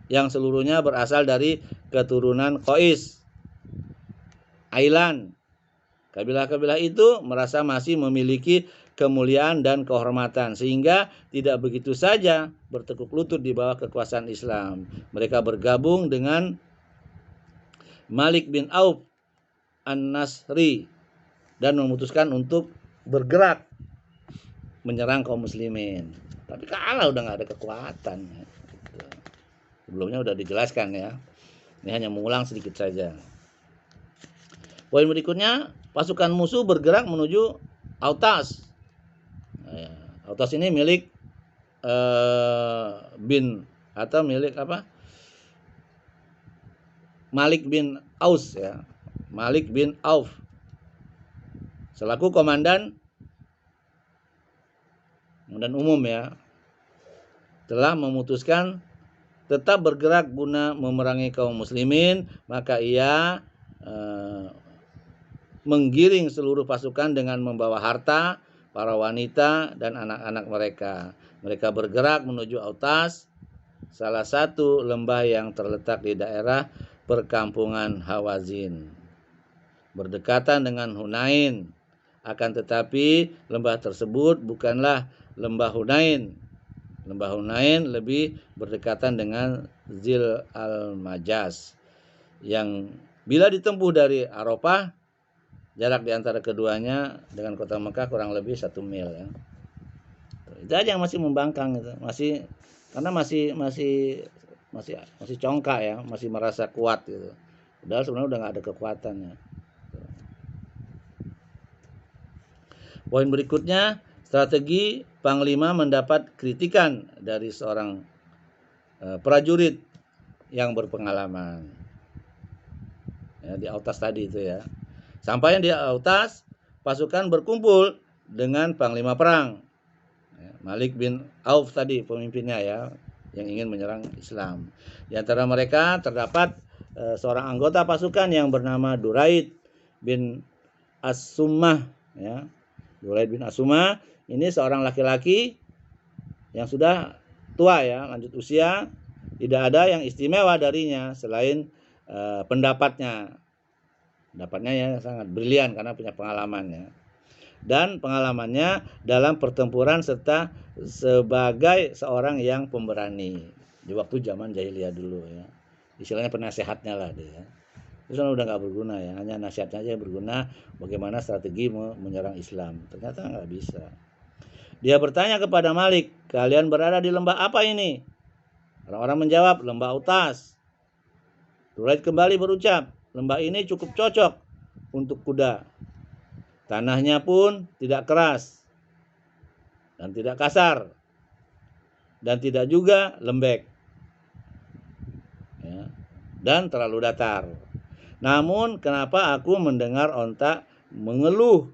yang seluruhnya berasal dari keturunan Qais, Ailan. Kabilah-kabilah itu merasa masih memiliki kemuliaan dan kehormatan sehingga tidak begitu saja bertekuk lutut di bawah kekuasaan Islam. Mereka bergabung dengan Malik bin Auf An-Nasri dan memutuskan untuk bergerak menyerang kaum muslimin. Tapi kalah, udah nggak ada kekuatan. Sebelumnya udah dijelaskan ya. Ini hanya mengulang sedikit saja. Poin berikutnya, pasukan musuh bergerak menuju Autas. Nah, ya. Autas ini milik Malik bin Aus ya. Malik bin Auf selaku komandan umum ya, telah memutuskan tetap bergerak guna memerangi kaum muslimin. Maka ia menggiring seluruh pasukan dengan membawa harta, para wanita, dan anak-anak mereka. Mereka bergerak menuju Autas, salah satu lembah yang terletak di daerah perkampungan Hawazin, berdekatan dengan Hunain. Akan tetapi lembah tersebut bukanlah lembah Hunain. Lembah Hunain lebih berdekatan dengan Zil al-Majaz, yang bila ditempuh dari Arafah, jarak di antara keduanya dengan kota Mekah kurang lebih 1 mil ya. Itu aja yang masih membangkang gitu. Karena masih congkak ya, masih merasa kuat gitu. Padahal sebenarnya udah nggak ada kekuatannya. Poin berikutnya, strategi Panglima mendapat kritikan dari seorang prajurit yang berpengalaman. Ya, di Autas tadi itu ya. Sampai di Autas, pasukan berkumpul dengan Panglima Perang. Ya, Malik bin Auf tadi pemimpinnya ya, yang ingin menyerang Islam. Di antara mereka terdapat seorang anggota pasukan yang bernama Duraid bin As-Summah ya. Duraid bin As-Summah ini seorang laki-laki yang sudah tua ya, lanjut usia. Tidak ada yang istimewa darinya selain pendapatnya. Pendapatnya ya sangat brilian karena punya pengalaman ya. Dan pengalamannya dalam pertempuran serta sebagai seorang yang pemberani di waktu zaman jahiliyah dulu ya. Istilahnya penasehatnya lah dia. Itu udah nggak berguna ya, hanya nasihatnya aja berguna bagaimana strategi menyerang Islam. Ternyata nggak bisa. Dia bertanya kepada Malik, kalian berada di lembah apa ini? Orang-orang menjawab, lembah Autas. Duraid kembali berucap, lembah ini cukup cocok untuk kuda. Tanahnya pun tidak keras dan tidak kasar dan tidak juga lembek ya, dan terlalu datar. Namun kenapa aku mendengar onta mengeluh,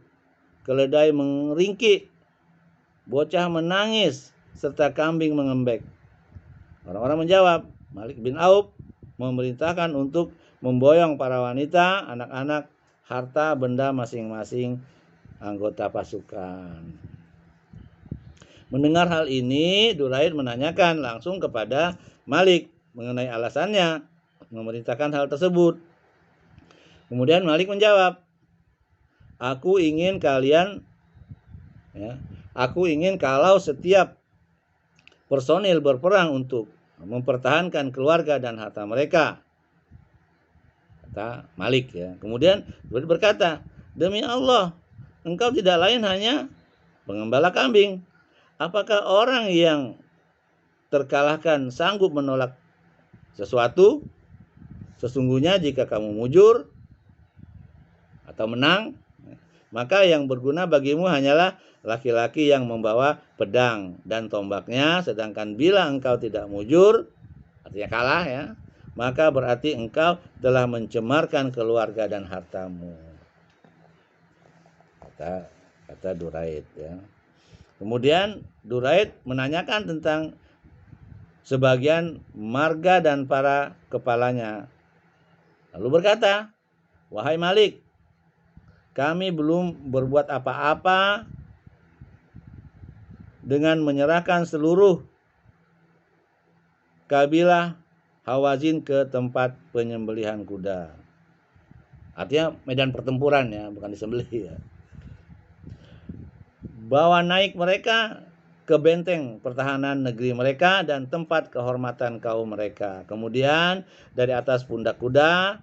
keledai meringkik, bocah menangis, serta kambing mengembek? Orang-orang menjawab, Malik bin Auf memerintahkan untuk memboyong para wanita, anak-anak, harta benda masing-masing anggota pasukan. Mendengar hal ini, Duraid menanyakan langsung kepada Malik mengenai alasannya memerintahkan hal tersebut. Kemudian Malik menjawab, aku ingin kalau setiap personil berperang untuk mempertahankan keluarga dan harta mereka, kata Malik ya. Kemudian Duraid berkata, demi Allah, engkau tidak lain hanya pengembala kambing. Apakah orang yang terkalahkan sanggup menolak sesuatu? Sesungguhnya jika kamu mujur atau menang, maka yang berguna bagimu hanyalah laki-laki yang membawa pedang dan tombaknya. Sedangkan bila engkau tidak mujur, artinya kalah ya, maka berarti engkau telah mencemarkan keluarga dan hartamu. Kata Duraid ya. Kemudian Duraid menanyakan tentang sebagian marga dan para kepalanya. Lalu berkata, wahai Malik, kami belum berbuat apa-apa dengan menyerahkan seluruh kabilah Hawazin ke tempat penyembelihan kuda. Artinya medan pertempuran ya, bukan disembelih ya. Bawa naik mereka ke benteng pertahanan negeri mereka dan tempat kehormatan kaum mereka. Kemudian dari atas pundak kuda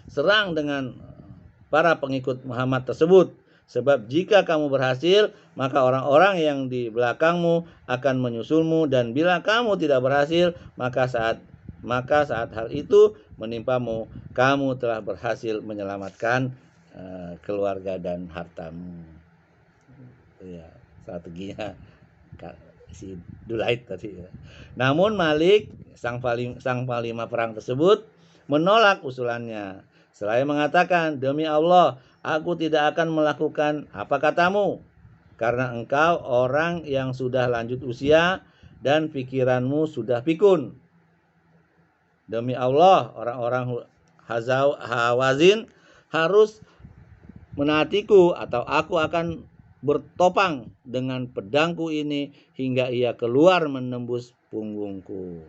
serang dengan para pengikut Muhammad tersebut. Sebab jika kamu berhasil, maka orang-orang yang di belakangmu akan menyusulmu, dan bila kamu tidak berhasil, maka saat hal itu menimpamu, kamu telah berhasil menyelamatkan keluarga dan hartamu. Ya, strateginya si Duraid tadi ya. Namun Malik, sang panglima perang tersebut, menolak usulannya. Seraya mengatakan, demi Allah, aku tidak akan melakukan apa katamu, karena engkau orang yang sudah lanjut usia dan pikiranmu sudah pikun. Demi Allah, orang-orang Hawazin harus menaatiku, atau aku akan bertopang dengan pedangku ini hingga ia keluar menembus punggungku.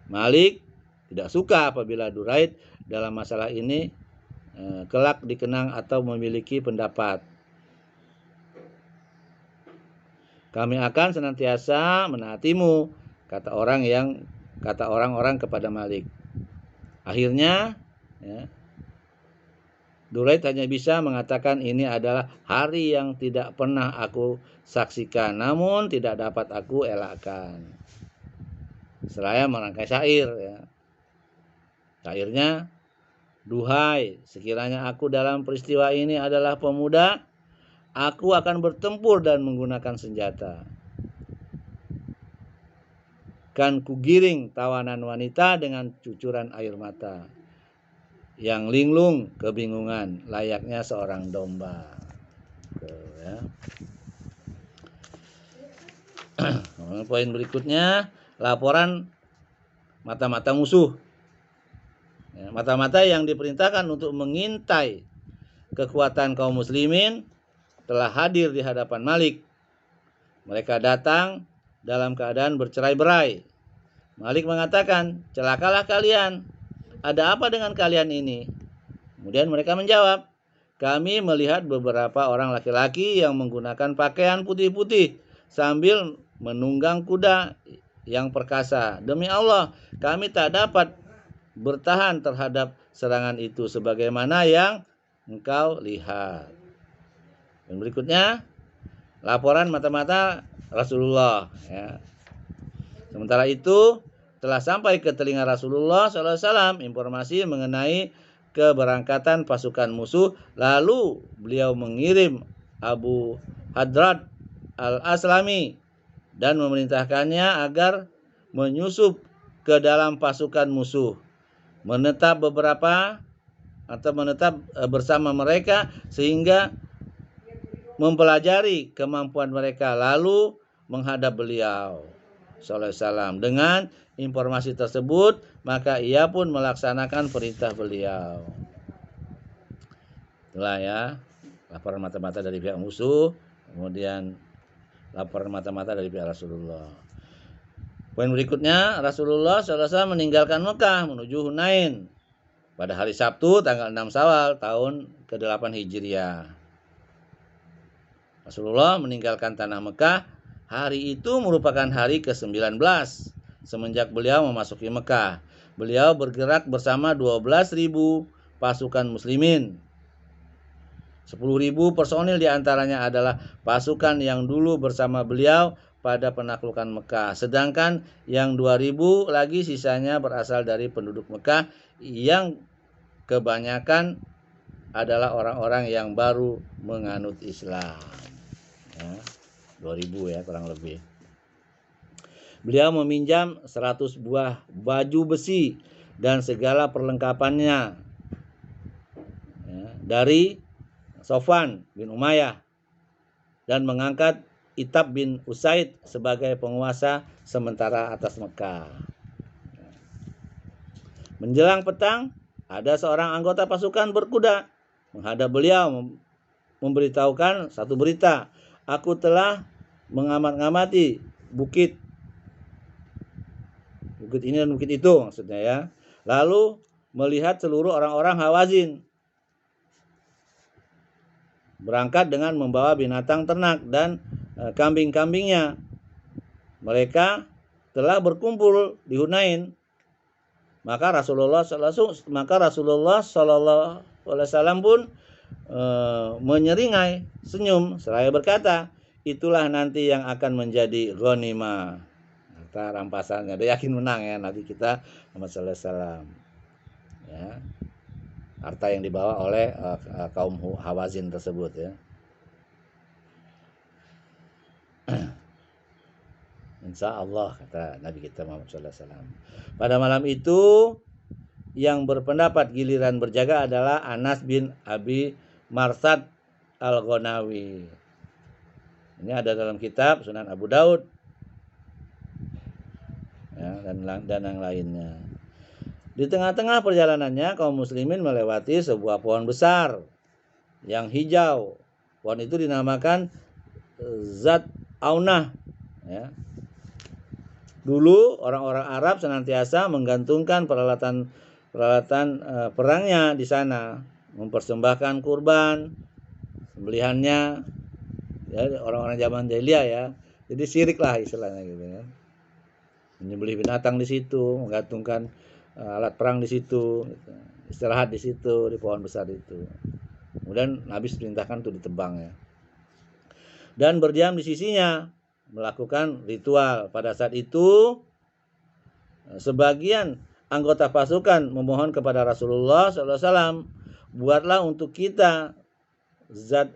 Malik tidak suka apabila Duraid dalam masalah ini kelak dikenang atau memiliki pendapat. Kami akan senantiasa menaatimu, kata orang-orang kepada Malik. Akhirnya ya, Duraid hanya bisa mengatakan ini adalah hari yang tidak pernah aku saksikan, namun tidak dapat aku elakkan. Seraya merangkai syair ya. Syairnya, duhai, sekiranya aku dalam peristiwa ini adalah pemuda, aku akan bertempur dan menggunakan senjata. Kan kugiring tawanan wanita dengan cucuran air mata. Yang linglung kebingungan layaknya seorang domba. Ya. Poin berikutnya, laporan mata-mata musuh. Ya, mata-mata yang diperintahkan untuk mengintai kekuatan kaum muslimin telah hadir di hadapan Malik. Mereka datang dalam keadaan bercerai-berai. Malik mengatakan, celakalah kalian. Ada apa dengan kalian ini? Kemudian mereka menjawab, kami melihat beberapa orang laki-laki yang menggunakan pakaian putih-putih sambil menunggang kuda yang perkasa. Demi Allah, kami tak dapat bertahan terhadap serangan itu sebagaimana yang engkau lihat. Dan berikutnya, laporan mata-mata Rasulullah. Ya. Sementara itu, telah sampai ke telinga Rasulullah SAW informasi mengenai keberangkatan pasukan musuh. Lalu beliau mengirim Abu Hadrad al-Aslami dan memerintahkannya agar menyusup ke dalam pasukan musuh, menetap bersama mereka sehingga mempelajari kemampuan mereka, lalu menghadap beliau. SAW. Dengan informasi tersebut, maka ia pun melaksanakan perintah beliau. Itulah ya, laporan mata-mata dari pihak musuh, kemudian laporan mata-mata dari pihak Rasulullah. Poin berikutnya, Rasulullah SAW meninggalkan Mekah menuju Hunain pada hari Sabtu tanggal 6 Syawal tahun ke-8 Hijriah. Rasulullah meninggalkan tanah Mekah. Hari itu merupakan hari ke-19 semenjak beliau memasuki Mekah. Beliau bergerak bersama 12.000 pasukan muslimin. 10.000 personil diantaranya adalah pasukan yang dulu bersama beliau pada penaklukan Mekah. Sedangkan yang 2.000 lagi sisanya berasal dari penduduk Mekah yang kebanyakan adalah orang-orang yang baru menganut Islam. Ya, 2.000 ya kurang lebih. Beliau meminjam 100 buah baju besi dan segala perlengkapannya ya, dari Sofwan bin Umayyah dan mengangkat Itab bin Usaid sebagai penguasa sementara atas Mekah. Menjelang petang, ada seorang anggota pasukan berkuda menghadap beliau memberitahukan satu berita. Aku telah mengamati bukit ini dan bukit itu maksudnya ya. Lalu melihat seluruh orang-orang Hawazin berangkat dengan membawa binatang ternak dan kambing-kambingnya. Mereka telah berkumpul di Hunain. Maka Rasulullah SAW pun menyeringai senyum seraya berkata, itulah nanti yang akan menjadi ghanimah, harta rampasannya. Dia yakin menang ya Nabi kita Muhammad SAW. Ya, harta yang dibawa oleh kaum Hawazin tersebut ya. Insya Allah kata Nabi kita Muhammad SAW. Pada malam itu yang berpendapat giliran berjaga adalah Anas bin Abi Marsad Al-Ghonawi. Ini ada dalam kitab Sunan Abu Daud ya, dan yang lainnya. Di tengah-tengah perjalanannya kaum muslimin melewati sebuah pohon besar yang hijau. Pohon itu dinamakan Zat Aunah ya. Dulu orang-orang Arab senantiasa menggantungkan peralatan perangnya di sana, mempersembahkan kurban, sembelihannya ya, orang-orang zaman jahiliyah ya. Jadi syirik lah istilahnya gitu ya. Menyembelih binatang di situ, menggantungkan alat perang di situ, gitu. Istirahat di situ di pohon besar itu. Kemudian Nabi perintahkan untuk ditebang ya. Dan berdiam di sisinya, melakukan ritual. Pada saat itu sebagian anggota pasukan memohon kepada Rasulullah SAW, buatlah untuk kita zat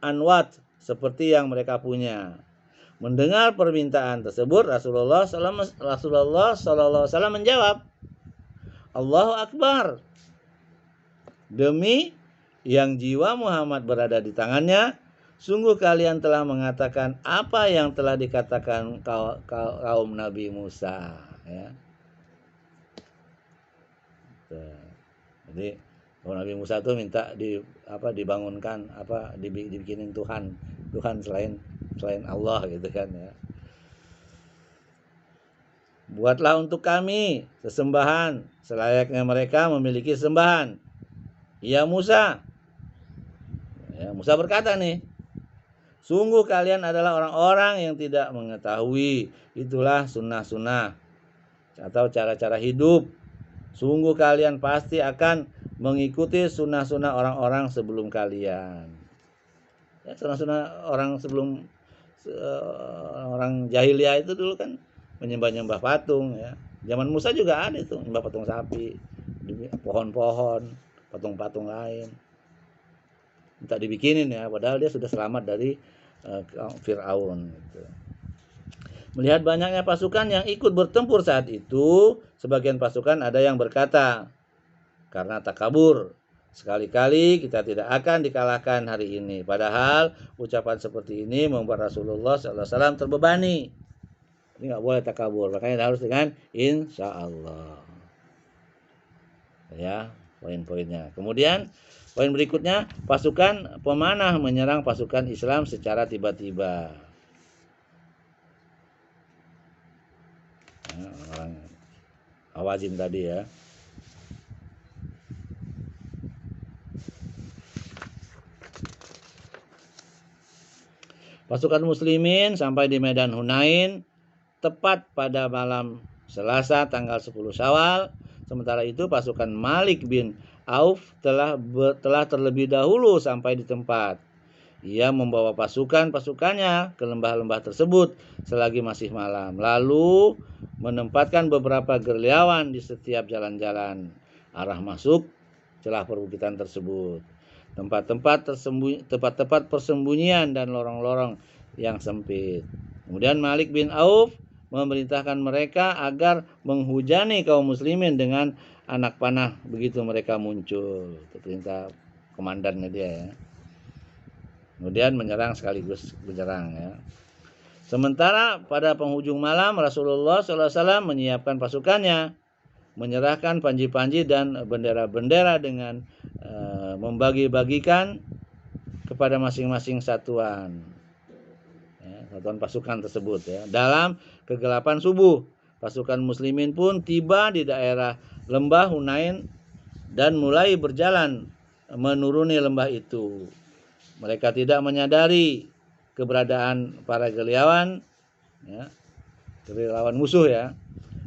anwat seperti yang mereka punya. Mendengar permintaan tersebut, Rasulullah SAW menjawab, Allahu Akbar. Demi yang jiwa Muhammad berada di tangannya, sungguh kalian telah mengatakan apa yang telah dikatakan kaum Nabi Musa. Ya. Jadi kaum Nabi Musa itu minta dibangunkan dibikinin Tuhan selain Allah gitu kan ya. Buatlah untuk kami sesembahan selayaknya mereka memiliki sembahan. Ya Musa. Ya, Musa berkata nih, sungguh kalian adalah orang-orang yang tidak mengetahui. Itulah sunnah-sunnah atau cara-cara hidup. Sungguh kalian pasti akan mengikuti sunnah-sunnah orang-orang sebelum kalian. Ya, sunnah-sunnah orang sebelum orang jahiliyah itu dulu kan menyembah-nyembah patung ya. Zaman Musa juga ada itu, menyembah patung sapi, pohon-pohon, patung-patung lain. Minta dibikinin ya, padahal dia sudah selamat dari Fir'aun gitu. Melihat banyaknya pasukan yang ikut bertempur saat itu, sebagian pasukan ada yang berkata, karena takabur, sekali-kali kita tidak akan dikalahkan hari ini. Padahal ucapan seperti ini membuat Rasulullah SAW terbebani. Ini nggak boleh takabur, makanya harus dengan insya Allah. Ya, poin-poinnya. Kemudian poin berikutnya, pasukan pemanah menyerang pasukan Islam secara tiba-tiba. Nah, orang Hawazin tadi ya. Pasukan muslimin sampai di Medan Hunain tepat pada malam Selasa tanggal 10 Syawal. Sementara itu pasukan Malik bin Auf telah terlebih dahulu sampai di tempat. Ia membawa pasukannya ke lembah-lembah tersebut selagi masih malam. Lalu menempatkan beberapa gerilyawan di setiap jalan-jalan arah masuk celah perbukitan tersebut. Tempat-tempat persembunyian dan lorong-lorong yang sempit. Kemudian Malik bin Auf memerintahkan mereka agar menghujani kaum muslimin dengan anak panah begitu mereka muncul. Itu perintah komandannya dia ya. Kemudian menyerang sekaligus menyerang ya. Sementara pada penghujung malam Rasulullah SAW menyiapkan pasukannya, menyerahkan panji-panji dan bendera-bendera dengan membagi-bagikan kepada masing-masing satuan pasukan tersebut ya. Dalam kegelapan subuh, pasukan muslimin pun tiba di daerah lembah Hunain dan mulai berjalan menuruni lembah itu. Mereka tidak menyadari keberadaan para gerilyawan ya, gerilyawan musuh ya,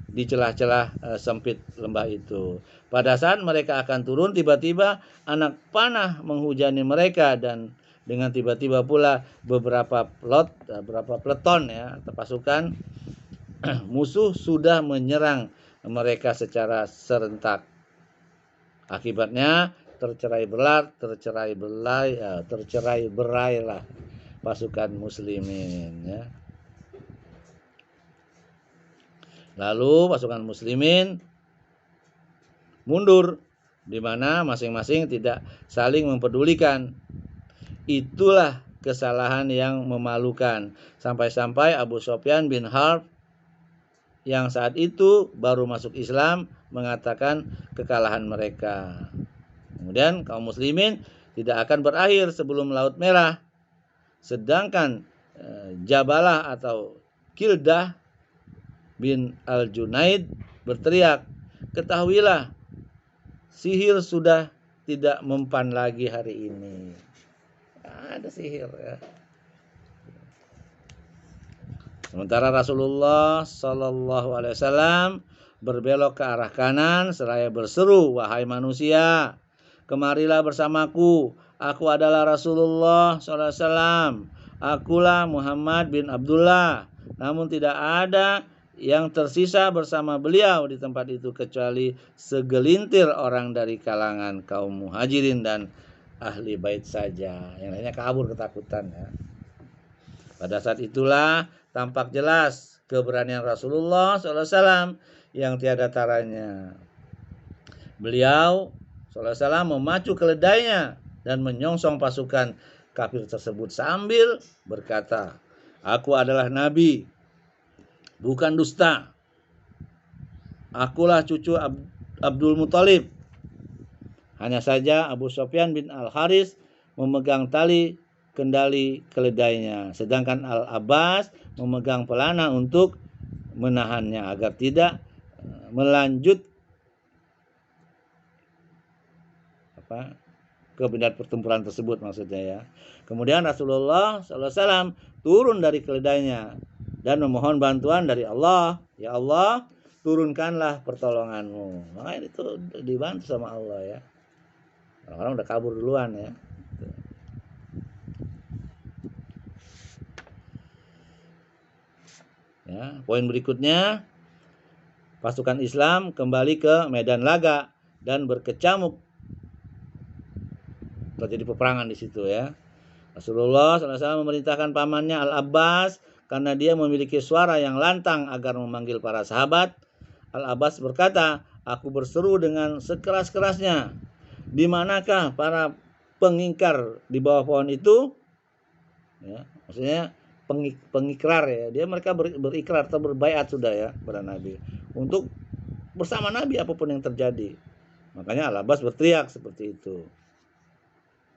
di celah-celah sempit lembah itu. Pada saat mereka akan turun, tiba-tiba anak panah menghujani mereka dan dengan tiba-tiba pula beberapa peleton ya, pasukan musuh sudah menyerang mereka secara serentak. Akibatnya tercerai berailah pasukan muslimin ya. Lalu pasukan muslimin mundur di mana masing-masing tidak saling mempedulikan. Itulah kesalahan yang memalukan. Sampai-sampai Abu Sufyan bin Harb yang saat itu baru masuk Islam mengatakan kekalahan mereka. Kemudian kaum muslimin tidak akan berakhir sebelum Laut Merah. Sedangkan Jabalah atau Kildah bin Al-Junaid berteriak, "Ketahuilah, sihir sudah tidak mempan lagi hari ini." Ada sihir ya. Sementara Rasulullah Sallallahu Alaihi Wasallam berbelok ke arah kanan seraya berseru, "Wahai manusia, kemarilah bersamaku. Aku adalah Rasulullah Sallallahu Alaihi Wasallam. Akulah Muhammad bin Abdullah." Namun tidak ada yang tersisa bersama beliau di tempat itu kecuali segelintir orang dari kalangan kaum muhajirin dan ahli bait saja. Yang lainnya kabur ketakutan ya. Pada saat itulah tampak jelas keberanian Rasulullah SAW yang tiada taranya. Beliau SAW memacu keledainya dan menyongsong pasukan kafir tersebut sambil berkata, "Aku adalah Nabi, bukan dusta. Akulah cucu Abdul Muthalib." Hanya saja Abu Sufyan bin Al-Haris memegang tali kendali keledainya, sedangkan Al-Abbas memegang pelana untuk menahannya agar tidak melanjut ke medan pertempuran tersebut maksudnya ya. Kemudian Rasulullah SAW turun dari keledainya dan memohon bantuan dari Allah. "Ya Allah, turunkanlah pertolonganmu." Makanya itu dibantu sama Allah ya. Orang udah kabur duluan ya. Ya, poin berikutnya, pasukan Islam kembali ke medan laga dan berkecamuk. Terjadi peperangan di situ ya. Rasulullah SAW memerintahkan pamannya Al-Abbas karena dia memiliki suara yang lantang agar memanggil para sahabat. Al-Abbas berkata, "Aku berseru dengan sekeras-kerasnya, di manakah para pengingkar di bawah pohon itu?" Ya, maksudnya pengikrar ya. Mereka berikrar atau berbaiat sudah ya kepada Nabi untuk bersama Nabi apapun yang terjadi. Makanya Al-Abbas berteriak seperti itu.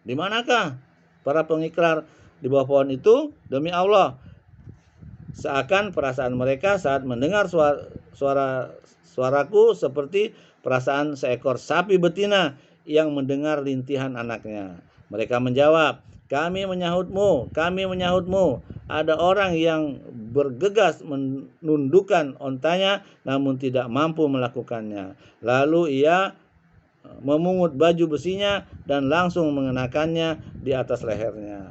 Di manakah para pengikrar di bawah pohon itu? Demi Allah, seakan perasaan mereka saat mendengar suaraku seperti perasaan seekor sapi betina yang mendengar rintihan anaknya. Mereka menjawab, kami menyahutmu. Ada orang yang bergegas menundukkan ontanya namun tidak mampu melakukannya. Lalu ia memungut baju besinya dan langsung mengenakannya di atas lehernya.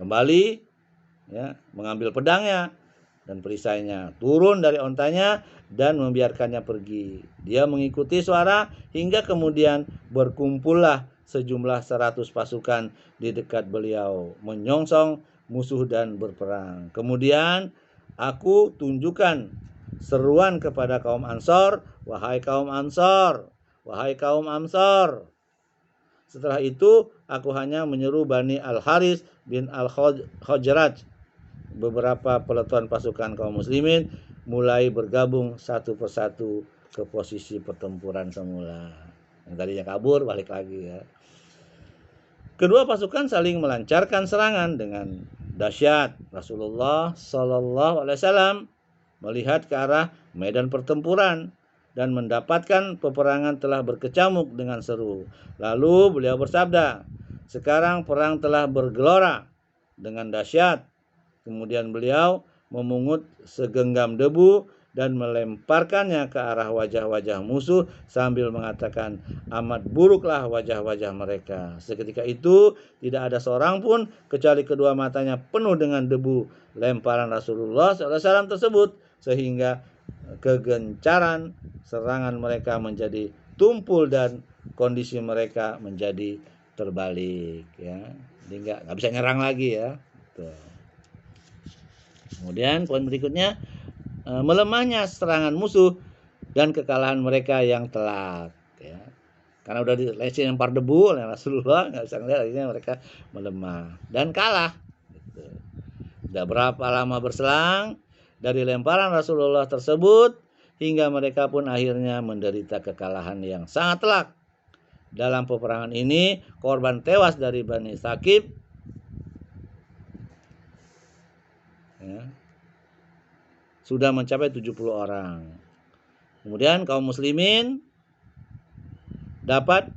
Kembali ya, mengambil pedangnya dan perisainya, turun dari ontanya dan membiarkannya pergi. Dia mengikuti suara hingga kemudian berkumpullah sejumlah 100 pasukan di dekat beliau, menyongsong musuh dan berperang. Kemudian aku tunjukkan seruan kepada kaum Ansor, wahai kaum Ansor, wahai kaum Ansor. Setelah itu aku hanya menyeru Bani Al-Haris bin Al-Khajraj. Beberapa peleton pasukan kaum muslimin mulai bergabung satu persatu ke posisi pertempuran semula. Yang tadinya kabur balik lagi ya. Kedua pasukan saling melancarkan serangan dengan dahsyat. Rasulullah Shallallahu Alaihi Wasallam melihat ke arah medan pertempuran dan mendapatkan peperangan telah berkecamuk dengan seru. Lalu beliau bersabda, sekarang perang telah bergelora dengan dahsyat. Kemudian beliau memungut segenggam debu dan melemparkannya ke arah wajah-wajah musuh sambil mengatakan, amat buruklah wajah-wajah mereka. Seketika itu tidak ada seorang pun kecuali kedua matanya penuh dengan debu lemparan Rasulullah SAW tersebut, sehingga kegencaran serangan mereka menjadi tumpul dan kondisi mereka menjadi terbalik ya. Jadi nggak bisa nyerang lagi ya. Tuh. Kemudian poin berikutnya, melemahnya serangan musuh dan kekalahan mereka yang telak ya. Karena udah dilempar debu oleh Rasulullah, nggak bisa ngeliat, akhirnya mereka melemah dan kalah gitu. Sudah berapa lama berselang dari lemparan Rasulullah tersebut hingga mereka pun akhirnya menderita kekalahan yang sangat telak. Dalam peperangan ini korban tewas dari Bani Thaqif ya, sudah mencapai 70 orang. Kemudian kaum muslimin dapat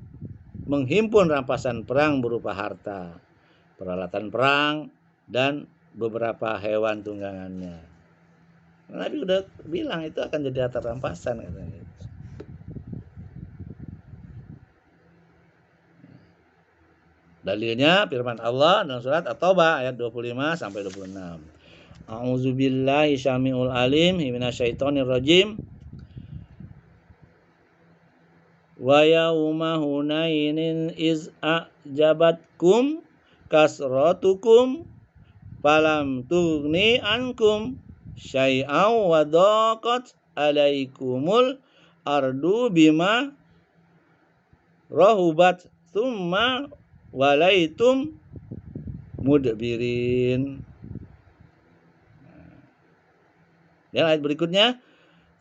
menghimpun rampasan perang berupa harta, peralatan perang, dan beberapa hewan tunggangannya. Nabi udah bilang itu akan jadi harta rampasan katanya. Dalilnya firman Allah dalam surat At-Taubah ayat 25 sampai 26. A'udzubillahi syamiul alim minasyaitonir rajim. Wa yauma hunainin iz a'jabatkum kasratukum falam tughni ankum syai'aw wa daqat alaikumul ardu bima rahubat thumma walaitum mudbirin. Dan ayat berikutnya,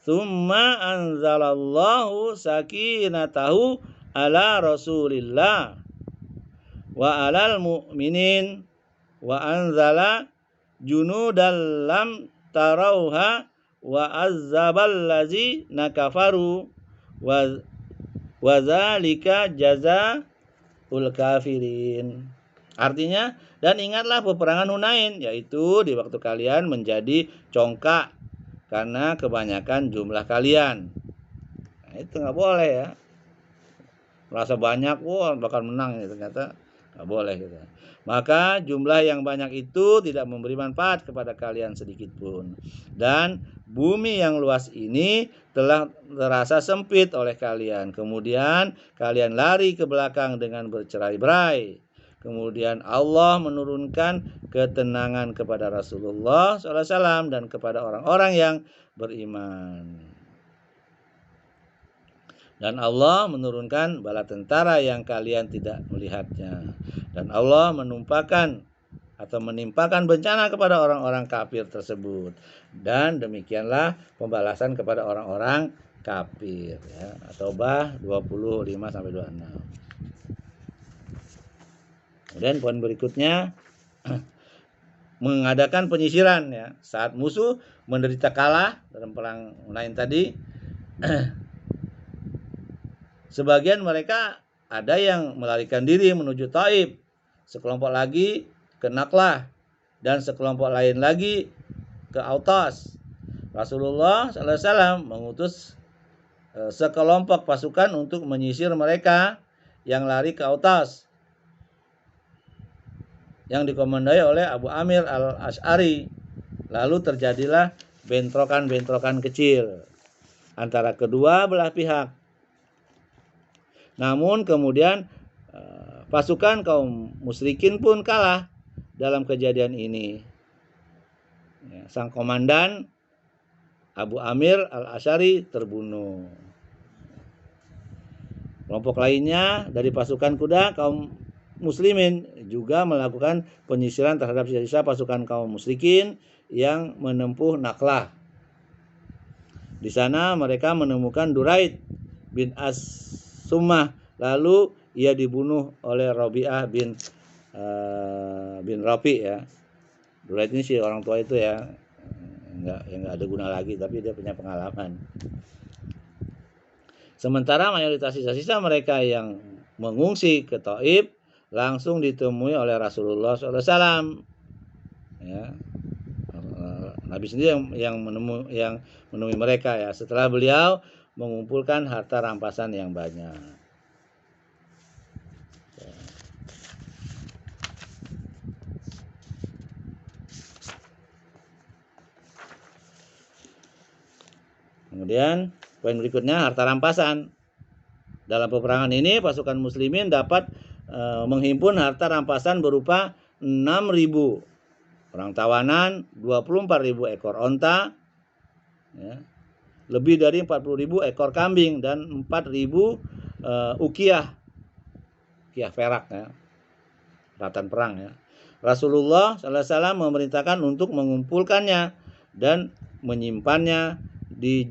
summa anzalallahu sakinatahu ala rasulillah wa alal mu'minin wa anzala junudal lam tarauha wa azzabal ladzina kafaru wa zalika jazaa'ul kafirin. Artinya, dan ingatlah peperangan Hunain, yaitu di waktu kalian menjadi congkak karena kebanyakan jumlah kalian. Nah, itu nggak boleh ya. Merasa banyak, wah bakal menang ini, ternyata nggak boleh gitu. Maka jumlah yang banyak itu tidak memberi manfaat kepada kalian sedikit pun. Dan bumi yang luas ini telah terasa sempit oleh kalian. Kemudian kalian lari ke belakang dengan bercerai-berai. Kemudian Allah menurunkan ketenangan kepada Rasulullah SAW dan kepada orang-orang yang beriman. Dan Allah menurunkan bala tentara yang kalian tidak melihatnya. Dan Allah menumpahkan atau menimpakan bencana kepada orang-orang kafir tersebut. Dan demikianlah pembalasan kepada orang-orang kafir ya. At-Taubah 25-26. Kemudian poin berikutnya mengadakan penyisiran ya saat musuh menderita kalah dalam perang Hunain tadi. Sebagian mereka ada yang melarikan diri menuju Taif, sekelompok lagi ke Naklah, dan sekelompok lain lagi ke Autas. Rasulullah SAW mengutus sekelompok pasukan untuk menyisir mereka yang lari ke Autas, yang dikomandoi oleh Abu Amir al-Ash'ari. Lalu terjadilah bentrokan-bentrokan kecil antara kedua belah pihak. Namun kemudian pasukan kaum musyrikin pun kalah dalam kejadian ini. Sang komandan Abu Amir al-Ash'ari terbunuh. Kelompok lainnya dari pasukan kuda kaum muslimin juga melakukan penyisiran terhadap sisa-sisa pasukan kaum musyrikin yang menempuh Naklah. Di sana mereka menemukan Duraid bin As-Summah, lalu ia dibunuh oleh Rabi'ah bin Rafi ya. Duraid ini si orang tua itu ya, nggak ada guna lagi, tapi dia punya pengalaman. Sementara mayoritas sisa-sisa mereka yang mengungsi ke Taif langsung ditemui oleh Rasulullah SAW. Ya. Nabi sendiri yang menemui mereka ya, setelah beliau mengumpulkan harta rampasan yang banyak. Kemudian poin berikutnya harta rampasan. Dalam peperangan ini pasukan muslimin dapat menghimpun harta rampasan berupa 6.000 orang tawanan, 24.000 ekor onta, ya, lebih dari 40.000 ekor kambing, dan 4.000 ukiyah perak ya, peralatan perang ya. Rasulullah SAW memerintahkan untuk mengumpulkannya dan menyimpannya di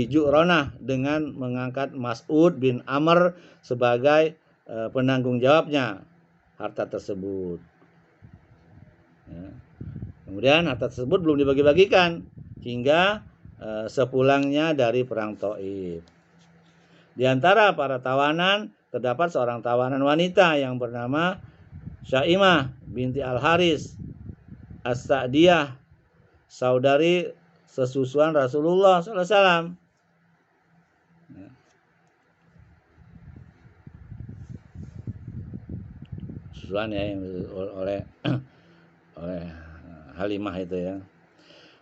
Ju'ronah dengan mengangkat Mas'ud bin Amr sebagai penanggung jawabnya harta tersebut. Ya. Kemudian harta tersebut belum dibagi-bagikan hingga sepulangnya dari perang Taif. Di antara para tawanan terdapat seorang tawanan wanita yang bernama Syaimah binti Al-Haris As-Sa'diyah, saudari sesusuan Rasulullah SAW. Susuan ya yang oleh Halimah itu ya.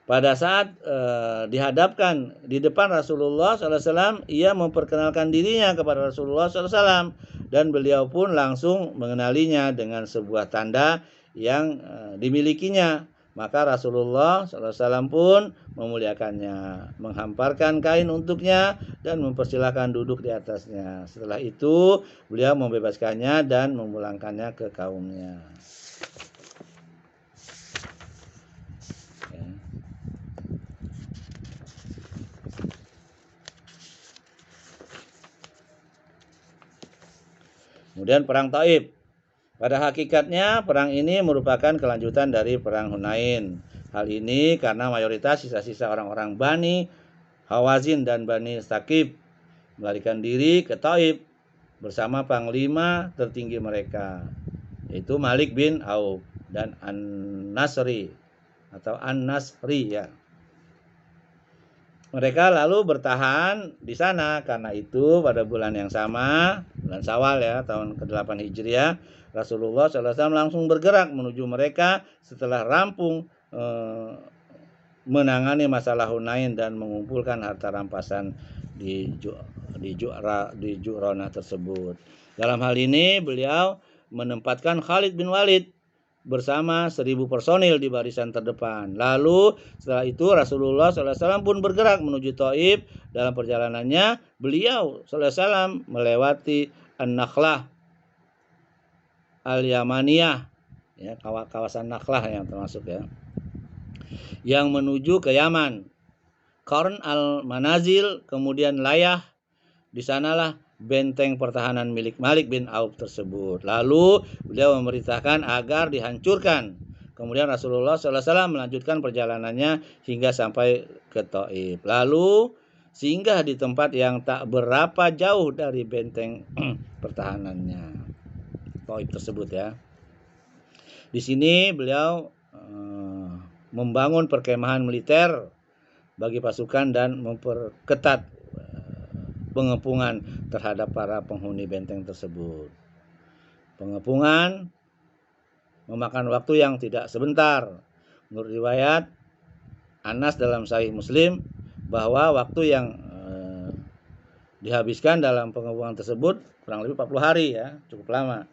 Pada saat dihadapkan di depan Rasulullah SAW, ia memperkenalkan dirinya kepada Rasulullah SAW dan beliau pun langsung mengenalinya dengan sebuah tanda yang dimilikinya. Maka Rasulullah SAW pun memuliakannya, menghamparkan kain untuknya dan mempersilahkan duduk di atasnya. Setelah itu beliau membebaskannya dan memulangkannya ke kaumnya. Kemudian perang Taif. Pada hakikatnya perang ini merupakan kelanjutan dari perang Hunain. Hal ini karena mayoritas sisa-sisa orang-orang Bani Hawazin dan Bani Saqif melarikan diri ke Taif bersama panglima tertinggi mereka, yaitu Malik bin Auf dan An-Nasri atau An-Nasri ya. Mereka lalu bertahan di sana. Karena itu pada bulan yang sama, bulan Syawal ya, tahun ke-8 Hijriah, Rasulullah SAW langsung bergerak menuju mereka setelah rampung menangani masalah Hunain dan mengumpulkan harta rampasan di Ju'ronah tersebut. Dalam hal ini beliau menempatkan Khalid bin Walid bersama 1.000 personil di barisan terdepan. Lalu setelah itu Rasulullah SAW pun bergerak menuju Taif. Dalam perjalanannya beliau SAW melewati An-Nakhlah Al-Yamaniyah ya, kawasan Nakhlah yang termasuk ya, yang menuju ke Yaman. Qarn al-Manazil, kemudian Layah, di sanalah benteng pertahanan milik Malik bin Auf tersebut. Lalu beliau memerintahkan agar dihancurkan. Kemudian Rasulullah SAW melanjutkan perjalanannya hingga sampai ke Thaif. Lalu singgah di tempat yang tak berapa jauh dari benteng pertahanannya Thaif tersebut ya. Di sini beliau membangun perkemahan militer bagi pasukan dan memperketat pengepungan terhadap para penghuni benteng tersebut. Pengepungan memakan waktu yang tidak sebentar. Menurut riwayat Anas dalam Sahih Muslim bahwa waktu yang dihabiskan dalam pengepungan tersebut kurang lebih 40 hari ya, cukup lama.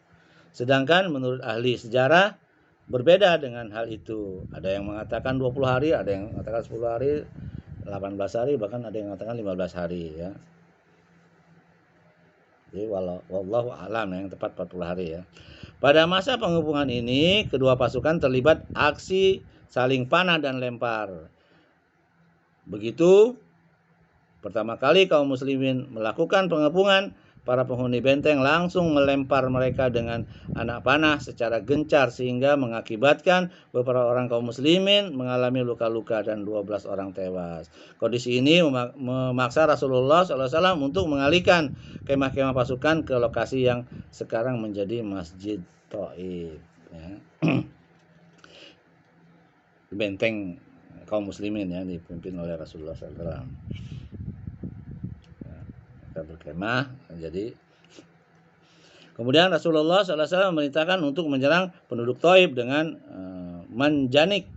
Sedangkan menurut ahli sejarah berbeda dengan hal itu. Ada yang mengatakan 20 hari, ada yang mengatakan 10 hari, 18 hari, bahkan ada yang mengatakan 15 hari ya. Jadi wallahu a'lam, yang tepat 40 hari ya. Pada masa pengepungan ini, kedua pasukan terlibat aksi saling panah dan lempar. Begitu pertama kali kaum muslimin melakukan pengepungan, para penghuni benteng langsung melempar mereka dengan anak panah secara gencar sehingga mengakibatkan beberapa orang kaum muslimin mengalami luka-luka dan 12 orang tewas. Kondisi ini memaksa Rasulullah SAW untuk mengalihkan kemah-kemah pasukan ke lokasi yang sekarang menjadi Masjid Thaif ya. Benteng kaum muslimin ya, dipimpin oleh Rasulullah SAW. Berkemah. Jadi kemudian Rasulullah SAW memerintahkan untuk menyerang penduduk Thaif dengan manjanik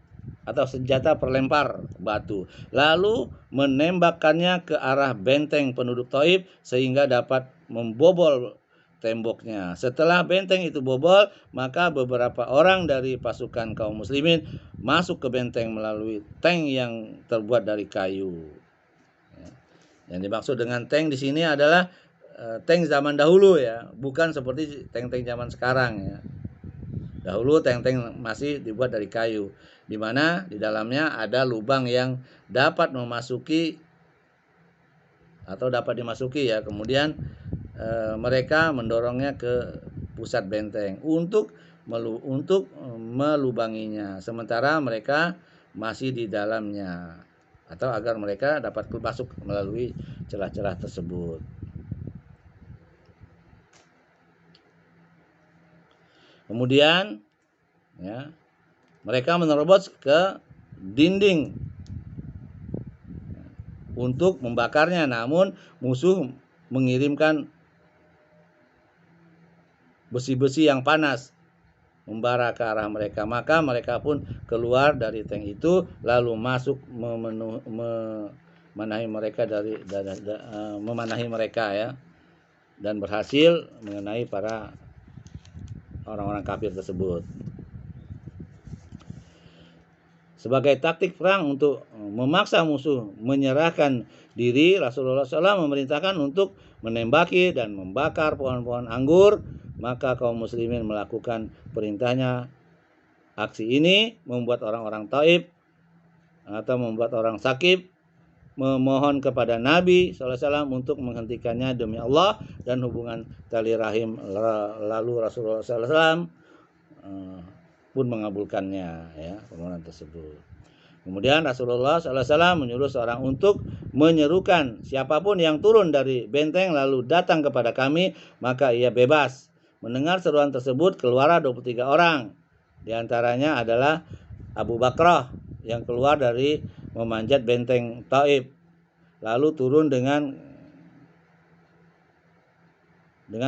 atau senjata perlempar batu, lalu menembakkannya ke arah benteng penduduk Thaif sehingga dapat membobol temboknya. Setelah benteng itu bobol, maka beberapa orang dari pasukan kaum muslimin masuk ke benteng melalui tank yang terbuat dari kayu. Yang dimaksud dengan tank di sini adalah tank zaman dahulu ya, bukan seperti tank-tank zaman sekarang ya. Dahulu tank-tank masih dibuat dari kayu, di mana di dalamnya ada lubang yang dapat memasuki atau dapat dimasuki ya. Kemudian mereka mendorongnya ke pusat benteng untuk melubanginya, sementara mereka masih di dalamnya, atau agar mereka dapat masuk melalui celah-celah tersebut. Kemudian ya, mereka menerobos ke dinding untuk membakarnya, namun musuh mengirimkan besi-besi yang panas membara ke arah mereka. Maka mereka pun keluar dari tank itu lalu masuk memanahi mereka ya, dan berhasil mengenai para orang-orang kafir tersebut. Sebagai taktik perang untuk memaksa musuh menyerahkan diri, Rasulullah SAW memerintahkan untuk menembaki dan membakar pohon-pohon anggur. Maka kaum muslimin melakukan perintahnya. Aksi ini membuat orang-orang Thaif atau membuat orang Sakif memohon kepada Nabi SAW untuk menghentikannya demi Allah dan hubungan tali rahim. Lalu Rasulullah SAW pun mengabulkannya ya, permohonan tersebut. Kemudian Rasulullah SAW menyuruh seorang untuk menyerukan siapapun yang turun dari benteng lalu datang kepada kami, maka ia bebas. Mendengar seruan tersebut, keluarlah 23 orang. Di antaranya adalah Abu Bakrah yang keluar dari memanjat benteng Thaif, lalu turun dengan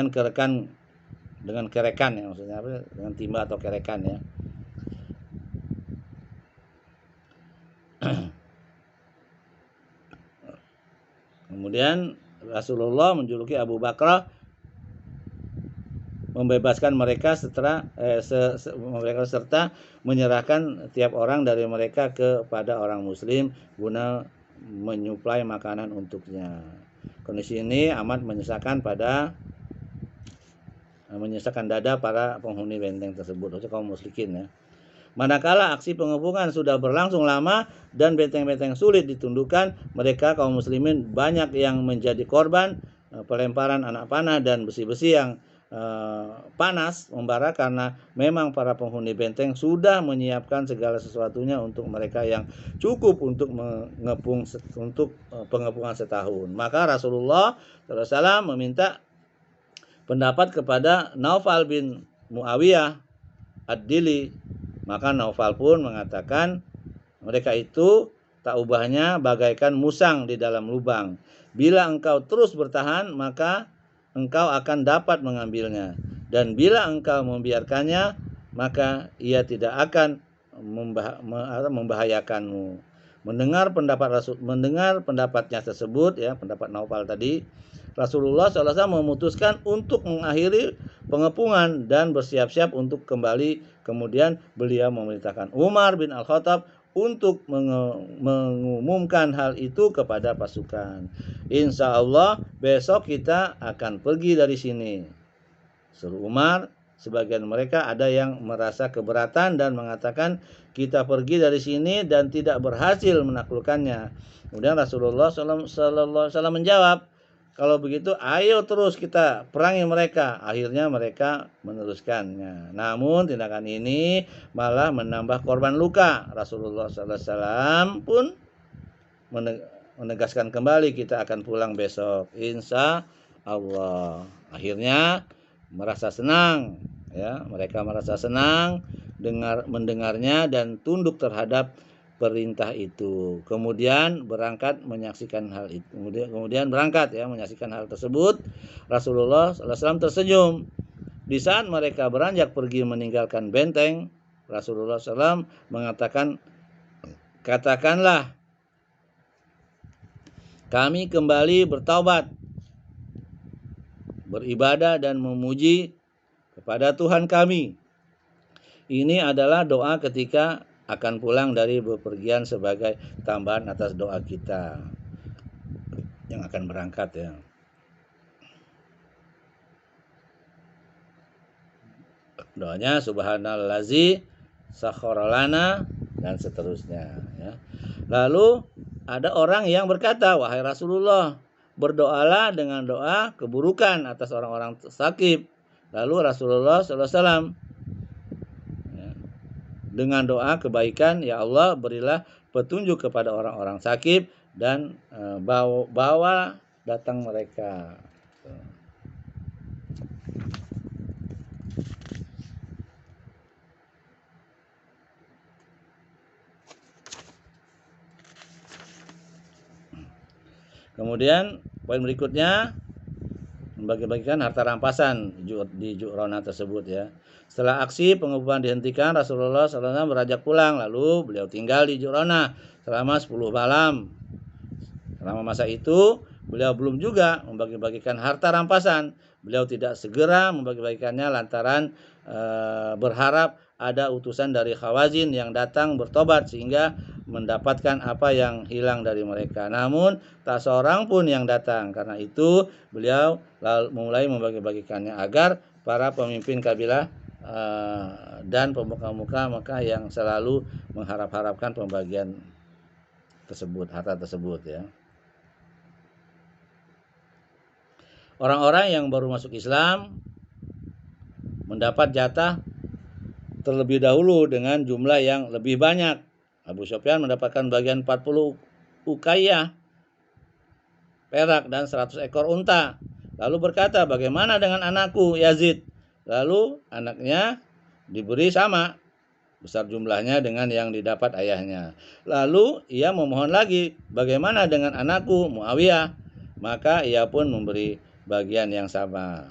kerekan ya, maksudnya apa? Dengan timba atau kerekan ya. Kemudian Rasulullah menjuluki Abu Bakrah, membebaskan mereka serta menyerahkan tiap orang dari mereka kepada orang muslim guna menyuplai makanan untuknya. Kondisi ini amat menyesalkan pada menyisakan dada para penghuni benteng tersebut, atau kaum musyrikin ya. Manakala aksi pengepungan sudah berlangsung lama dan benteng-benteng sulit ditundukkan, mereka kaum muslimin banyak yang menjadi korban pelemparan anak panah dan besi-besi yang panas membara, karena memang para penghuni benteng sudah menyiapkan segala sesuatunya untuk mereka yang cukup untuk mengepung untuk pengepungan setahun. Maka Rasulullah SAW meminta pendapat kepada Naufal bin Muawiyah Ad-Dili. Maka Naufal pun mengatakan mereka itu tak ubahnya bagaikan musang di dalam lubang. Bila engkau terus bertahan, maka engkau akan dapat mengambilnya. Dan bila engkau membiarkannya, maka ia tidak akan membahayakanmu. Mendengar pendapatnya tersebut, ya, pendapat Naufal tadi, Rasulullah SAW memutuskan untuk mengakhiri pengepungan dan bersiap-siap untuk kembali. Kemudian beliau memerintahkan Umar bin Al-Khattab untuk mengumumkan hal itu kepada pasukan. Insya Allah besok kita akan pergi dari sini, seru Umar. Sebagian mereka ada yang merasa keberatan dan mengatakan kita pergi dari sini dan tidak berhasil menaklukkannya. Kemudian Rasulullah SAW menjawab, kalau begitu ayo terus kita perangi mereka. Akhirnya mereka meneruskannya. Namun tindakan ini malah menambah korban luka. Rasulullah SAW pun menegaskan kembali kita akan pulang besok, insya Allah. Akhirnya merasa senang, ya, mereka merasa senang mendengarnya dan tunduk terhadap perintah itu. Kemudian berangkat menyaksikan hal itu. Kemudian berangkat, ya, menyaksikan hal tersebut. Rasulullah SAW tersenyum. Di saat mereka beranjak pergi meninggalkan benteng, Rasulullah SAW mengatakan, katakanlah, kami kembali bertaubat, beribadah dan memuji kepada Tuhan kami. Ini adalah doa ketika akan pulang dari bepergian sebagai tambahan atas doa kita yang akan berangkat, ya. Doanya subhanallazi sakhkhara lana dan seterusnya, ya. Lalu ada orang yang berkata, wahai Rasulullah, berdoalah dengan doa keburukan atas orang-orang sakit. Lalu Rasulullah SAW dengan doa kebaikan, ya Allah berilah petunjuk kepada orang-orang sakit dan bawa datang mereka. Kemudian poin berikutnya, membagi-bagikan harta rampasan di Ju'rana tersebut, ya. Setelah aksi pengepungan dihentikan, Rasulullah SAW beranjak pulang, lalu beliau tinggal di Ju'rana selama 10 malam. Selama masa itu, beliau belum juga membagi-bagikan harta rampasan. Beliau tidak segera membagi-bagikannya lantaran berharap ada utusan dari Khawazin yang datang bertobat sehingga mendapatkan apa yang hilang dari mereka. Namun tak seorang pun yang datang. Karena itu beliau mulai membagi-bagikannya agar para pemimpin kabilah dan pemuka-pemuka Mekah yang selalu mengharap-harapkan pembagian tersebut, harta tersebut, ya. Orang-orang yang baru masuk Islam mendapat jatah terlebih dahulu dengan jumlah yang lebih banyak. Abu Sufyan mendapatkan bagian 40 uqayyah perak dan 100 ekor unta. Lalu berkata, bagaimana dengan anakku Yazid? Lalu anaknya diberi sama besar jumlahnya dengan yang didapat ayahnya. Lalu ia memohon lagi, bagaimana dengan anakku Muawiyah? Maka ia pun memberi bagian yang sama.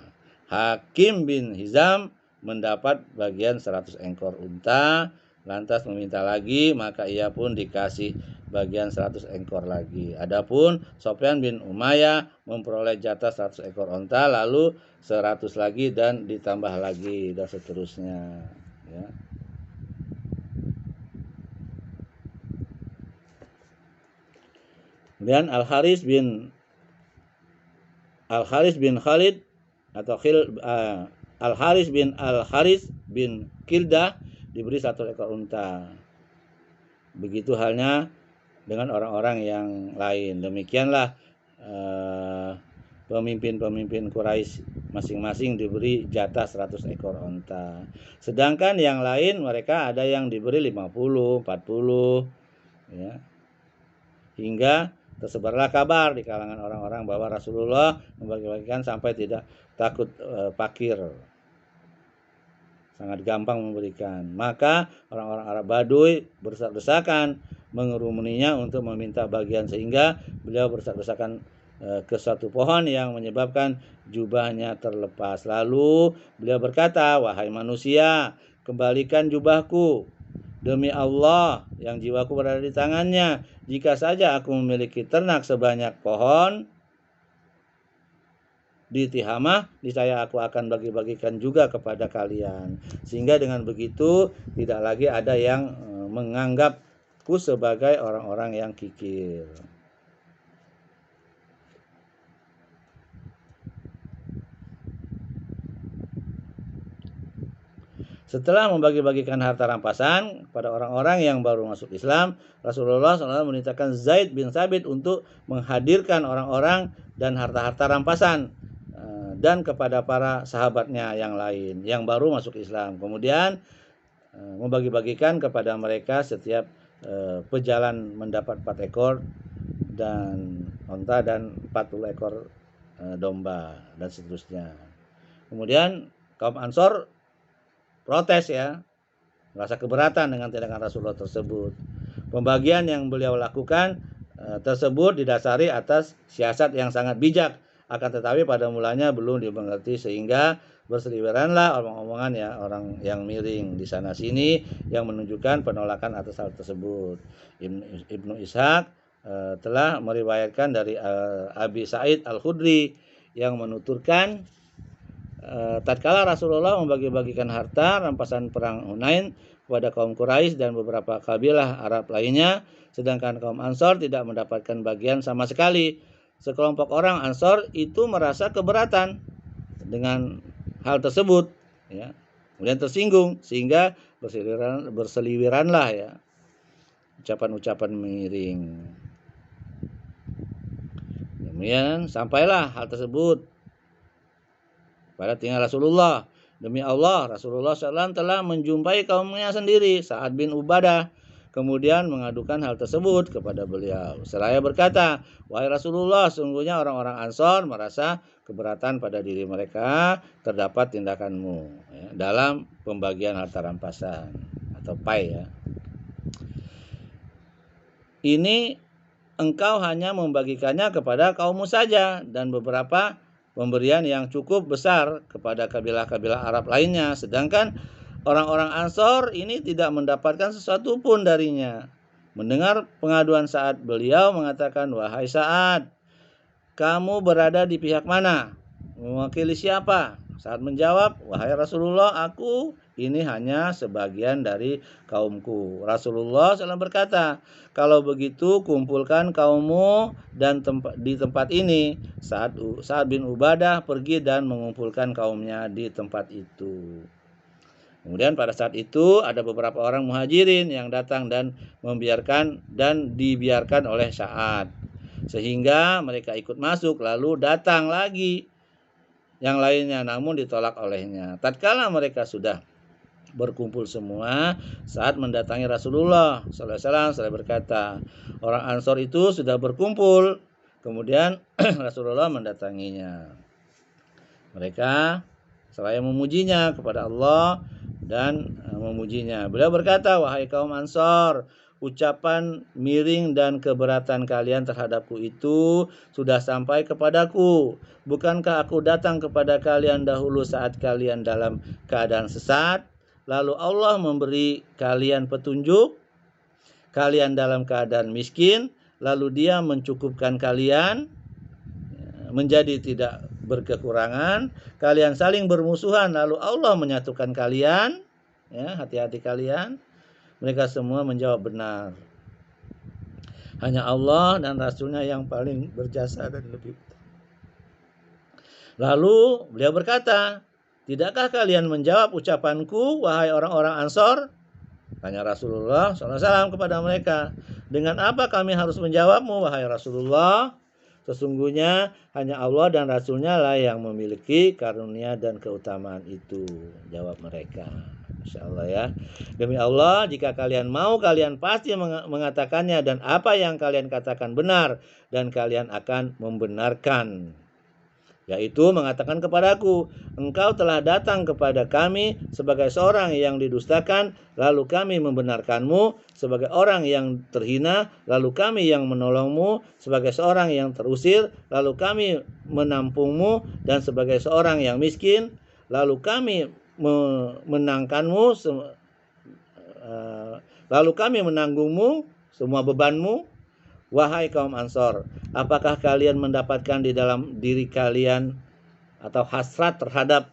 Hakim bin Hizam mendapat bagian 100 ekor unta, lantas meminta lagi, maka ia pun dikasih bagian 100 ekor lagi. Adapun Sofyan bin Umayyah memperoleh jatah 100 ekor unta, lalu 100 lagi dan ditambah lagi dan seterusnya, ya. Kemudian Al-Haris bin Khalid atau Al-Haris bin Kildah diberi 1 ekor unta. Begitu halnya dengan orang-orang yang lain. Demikianlah pemimpin-pemimpin Quraisy masing-masing diberi jatah 100 ekor unta. Sedangkan yang lain mereka ada yang diberi 50, 40 ya. Hingga tersebarlah kabar di kalangan orang-orang bahwa Rasulullah membagi-bagikan sampai tidak takut fakir. Sangat gampang memberikan. Maka orang-orang Arab Baduy berdesak-desakan mengerumuninya untuk meminta bagian, sehingga beliau berdesak-desakan ke suatu pohon yang menyebabkan jubahnya terlepas. Lalu beliau berkata, "Wahai manusia, kembalikan jubahku. Demi Allah yang jiwaku berada di tangannya, jika saja aku memiliki ternak sebanyak pohon di Tihamah, niscaya aku akan bagi-bagikan juga kepada kalian." Sehingga dengan begitu tidak lagi ada yang menganggapku sebagai orang-orang yang kikir. Setelah membagi-bagikan harta rampasan kepada orang-orang yang baru masuk Islam, Rasulullah SAW memerintahkan Zaid bin Thabit untuk menghadirkan orang-orang dan harta-harta rampasan dan kepada para sahabatnya yang lain yang baru masuk Islam. Kemudian membagi-bagikan kepada mereka setiap pejalan mendapat 4 ekor dan unta dan 40 ekor domba dan seterusnya. Kemudian kaum Ansor protes ya, merasa keberatan dengan tindakan Rasulullah tersebut. Pembagian yang beliau lakukan tersebut didasari atas siasat yang sangat bijak, akan tetapi pada mulanya belum dimengerti, sehingga berseliweranlah omong-omongan ya orang yang miring di sana sini yang menunjukkan penolakan atas hal tersebut. Ibnu Ishaq telah meriwayatkan dari Abi Sa'id Al-Khudri yang menuturkan, tatkala Rasulullah membagi-bagikan harta rampasan perang Hunain kepada kaum Quraisy dan beberapa kabilah Arab lainnya, sedangkan kaum Ansor tidak mendapatkan bagian sama sekali. Sekelompok orang Ansor itu merasa keberatan dengan hal tersebut ya. Kemudian tersinggung, sehingga berseliweranlah ya ucapan-ucapan miring. Kemudian sampailah hal tersebut pada tinggal Rasulullah. Demi Allah, Rasulullah SAW telah menjumpai kaumnya sendiri, Sa'ad bin Ubadah. Kemudian mengadukan hal tersebut kepada beliau. Seraya berkata, "Wahai Rasulullah, sungguhnya orang-orang Ansor merasa keberatan pada diri mereka terdapat tindakanmu ya, dalam pembagian harta rampasan atau pai ya. Ini engkau hanya membagikannya kepada kaummu saja dan beberapa pemberian yang cukup besar kepada kabilah-kabilah Arab lainnya, sedangkan orang-orang Ansor ini tidak mendapatkan sesuatu pun darinya." Mendengar pengaduan Sa'ad, beliau mengatakan, "Wahai Sa'ad, kamu berada di pihak mana? Mewakili siapa?" Sa'ad menjawab, "Wahai Rasulullah, aku ini hanya sebagian dari kaumku." Rasulullah SAW berkata, "Kalau begitu kumpulkan kaummu dan di tempat ini." Sa'ad bin Ubadah pergi dan mengumpulkan kaumnya di tempat itu. Kemudian pada saat itu ada beberapa orang muhajirin yang datang dan dibiarkan oleh Sa'ad, sehingga mereka ikut masuk. Lalu datang lagi yang lainnya, namun ditolak olehnya. Tatkala mereka sudah berkumpul semua, Sa'ad mendatangi Rasulullah SAW. Saya berkata, orang Ansor itu sudah berkumpul. Kemudian Rasulullah mendatanginya. Mereka seraya memujinya kepada Allah dan memujinya. Beliau berkata, "Wahai kaum Ansor, ucapan miring dan keberatan kalian terhadapku itu sudah sampai kepadaku. Bukankah aku datang kepada kalian dahulu saat kalian dalam keadaan sesat? Lalu Allah memberi kalian petunjuk, kalian dalam keadaan miskin, lalu Dia mencukupkan kalian menjadi tidak berkekurangan. Kalian saling bermusuhan, lalu Allah menyatukan kalian. Ya, hati-hati kalian." Mereka semua menjawab, "Benar. Hanya Allah dan Rasulnya yang paling berjasa dan lebih." Lalu beliau berkata, Tidakkah kalian menjawab ucapanku, wahai orang-orang Ansor? Tanya Rasulullah SAW kepada mereka. Dengan apa kami harus menjawabmu, wahai Rasulullah? Sesungguhnya hanya Allah dan Rasulnya lah yang memiliki karunia dan keutamaan itu. Jawab mereka. Masya Allah ya. Demi Allah, jika kalian mau, kalian pasti mengatakannya, dan apa yang kalian katakan benar, dan kalian akan membenarkan. Yaitu mengatakan kepadaku, engkau telah datang kepada kami sebagai seorang yang didustakan, lalu kami membenarkanmu sebagai orang yang terhina, lalu kami yang menolongmu sebagai seorang yang terusir, lalu kami menampungmu dan sebagai seorang yang miskin, lalu kami menangkanmu, lalu kami menanggungmu semua bebanmu. Wahai kaum Ansor, apakah kalian mendapatkan di dalam diri kalian atau hasrat terhadap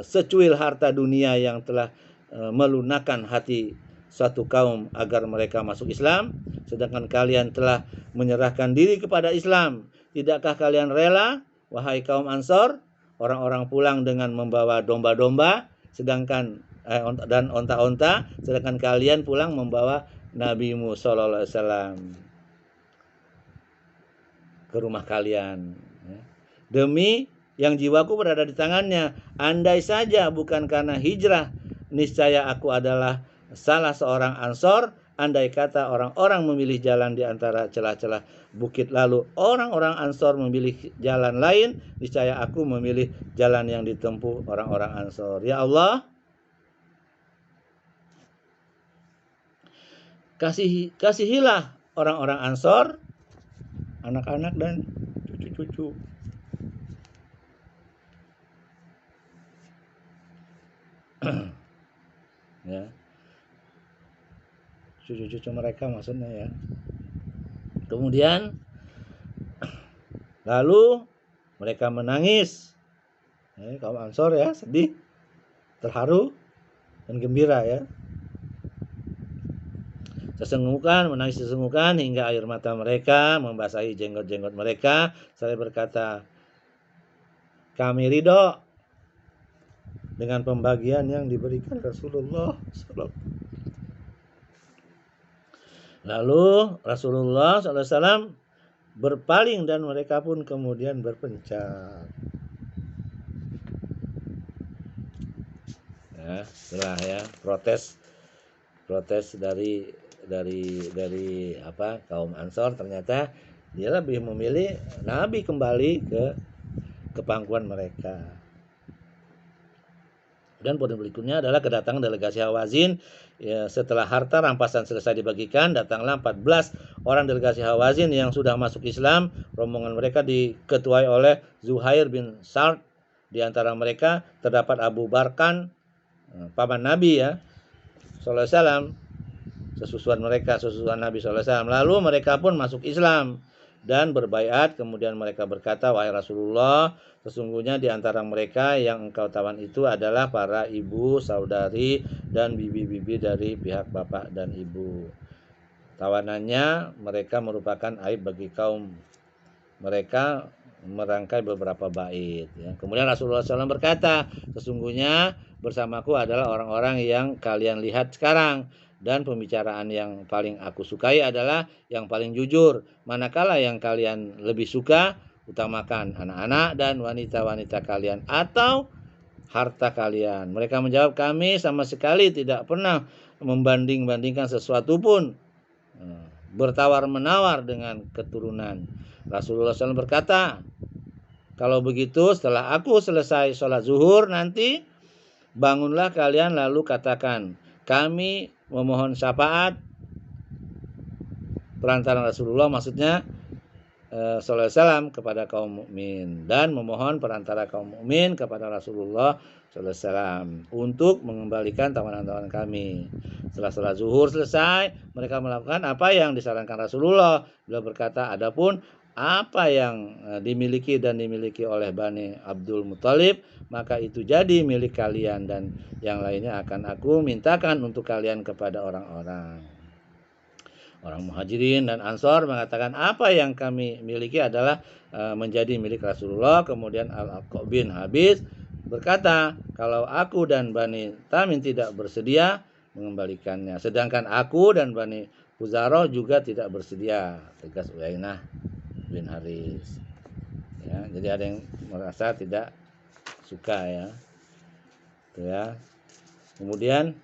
secuil harta dunia yang telah melunakkan hati suatu kaum agar mereka masuk Islam, sedangkan kalian telah menyerahkan diri kepada Islam? Tidakkah kalian rela, wahai kaum Ansor, orang-orang pulang dengan membawa domba-domba sedangkan dan onta-onta, sedangkan kalian pulang membawa Nabimu sallallahu alaihi wasallam ke rumah kalian, demi yang jiwaku berada di tangannya. Andai saja bukan karena hijrah, niscaya aku adalah salah seorang Ansor. Andai kata orang-orang memilih jalan di antara celah-celah bukit, lalu orang-orang Ansor memilih jalan lain, niscaya aku memilih jalan yang ditempuh orang-orang Ansor. Ya Allah, kasihilah orang-orang Ansor, anak-anak dan cucu-cucu. Ya, cucu-cucu mereka maksudnya ya. Kemudian lalu mereka menangis, kaum Ansor ya, sedih, terharu dan gembira ya. Menangis sesenggukan hingga air mata mereka membasahi jenggot-jenggot mereka. Saya berkata, kami ridho dengan pembagian yang diberikan Rasulullah. Lalu Rasulullah SAW berpaling dan mereka pun kemudian berpencar. Ya, setelah ya protes dari kaum Ansor, ternyata dia lebih memilih Nabi kembali ke pangkuan mereka. Dan poin berikutnya adalah kedatangan delegasi Hawazin. Ya, setelah harta rampasan selesai dibagikan, datanglah 14 orang delegasi Hawazin yang sudah masuk Islam. Rombongan mereka diketuai oleh Zuhair bin Sa'd. Di antara mereka terdapat Abu Barkan, paman Nabi ya sallallahu alaihi wasallam, sesusuan Nabi sallallahu alaihi wasallam. Lalu mereka pun masuk Islam dan berbaiat. Kemudian mereka berkata, wahai Rasulullah, sesungguhnya di antara mereka yang engkau tawan itu adalah para ibu, saudari, dan bibi-bibi dari pihak bapak dan ibu. Tawanannya mereka merupakan aib bagi kaum mereka, merangkai beberapa bait ya. Kemudian Rasulullah SAW berkata, sesungguhnya bersamaku adalah orang-orang yang kalian lihat sekarang, dan pembicaraan yang paling aku sukai adalah yang paling jujur. Manakala yang kalian lebih suka, utamakan anak-anak dan wanita-wanita kalian atau harta kalian? Mereka menjawab, kami sama sekali tidak pernah membanding-bandingkan sesuatu pun, bertawar-menawar dengan keturunan. Rasulullah SAW berkata, kalau begitu setelah aku selesai sholat zuhur nanti, bangunlah kalian lalu katakan, kami memohon syafaat perantara Rasulullah, maksudnya sallallahu alaihi wasallam, kepada kaum mukmin, dan memohon perantara kaum mukmin kepada Rasulullah sallallahu alaihi wasallam untuk mengembalikan tawanan-tawanan kami. Setelah sholat zuhur selesai, mereka melakukan apa yang disarankan Rasulullah. Beliau berkata, adapun apa yang dimiliki oleh Bani Abdul Muthalib, maka itu jadi milik kalian, dan yang lainnya akan aku mintakan untuk kalian kepada orang-orang. Orang Muhajirin dan Ansor mengatakan, apa yang kami miliki adalah menjadi milik Rasulullah. Kemudian Al-Aqqa bin Habis berkata, kalau aku dan Bani Tamim tidak bersedia mengembalikannya, sedangkan aku dan Bani Fuzarah juga tidak bersedia, tegas Uyainah bin Haris. Ya, jadi ada yang merasa tidak suka ya. Itu ya. Kemudian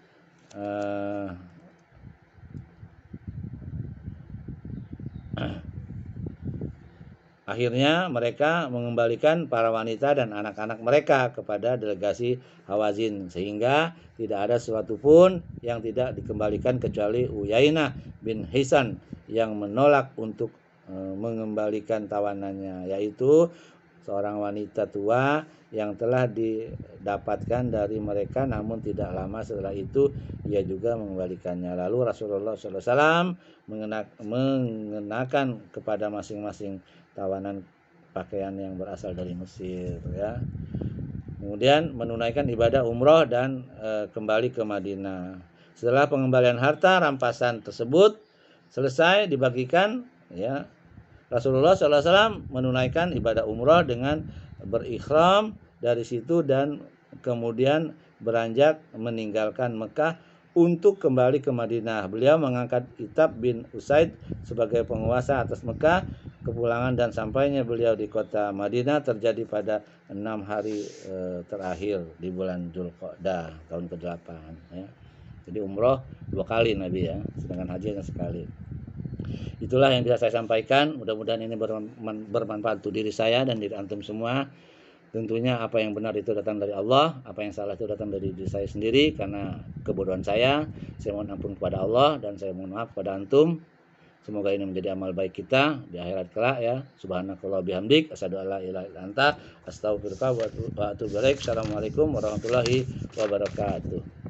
akhirnya mereka mengembalikan para wanita dan anak-anak mereka kepada delegasi Hawazin, sehingga tidak ada sesuatu pun yang tidak dikembalikan kecuali Uyainah bin Hisan yang menolak untuk mengembalikan tawanannya, yaitu seorang wanita tua yang telah didapatkan dari mereka, namun tidak lama setelah itu ia juga mengembalikannya. Lalu Rasulullah SAW mengenakan kepada masing-masing tawanan pakaian yang berasal dari Mesir ya. Kemudian menunaikan ibadah umroh dan kembali ke Madinah. Setelah pengembalian harta rampasan tersebut selesai dibagikan ya, Rasulullah SAW menunaikan ibadah umroh dengan berikhram dari situ dan kemudian beranjak meninggalkan Mekah untuk kembali ke Madinah. Beliau mengangkat Itab bin Usaid sebagai penguasa atas Mekah. Kepulangan dan sampainya beliau di kota Madinah terjadi pada 6 hari terakhir di bulan Dzulqa'dah tahun ke-8 ya. Jadi umroh 2 kali Nabi ya, sedangkan haji hanya sekali. Itulah yang bisa saya sampaikan. Mudah-mudahan ini bermanfaat untuk diri saya dan diri antum semua. Tentunya apa yang benar itu datang dari Allah, apa yang salah itu datang dari diri saya sendiri karena kebodohan saya. Saya mohon ampun kepada Allah dan saya mohon maaf kepada antum. Semoga ini menjadi amal baik kita di akhirat kelak ya. Subhanakallah bihamdik, asyhadu an la ilaha illa anta, astaghfiruka wa atubu ilaik. Assalamualaikum warahmatullahi wabarakatuh.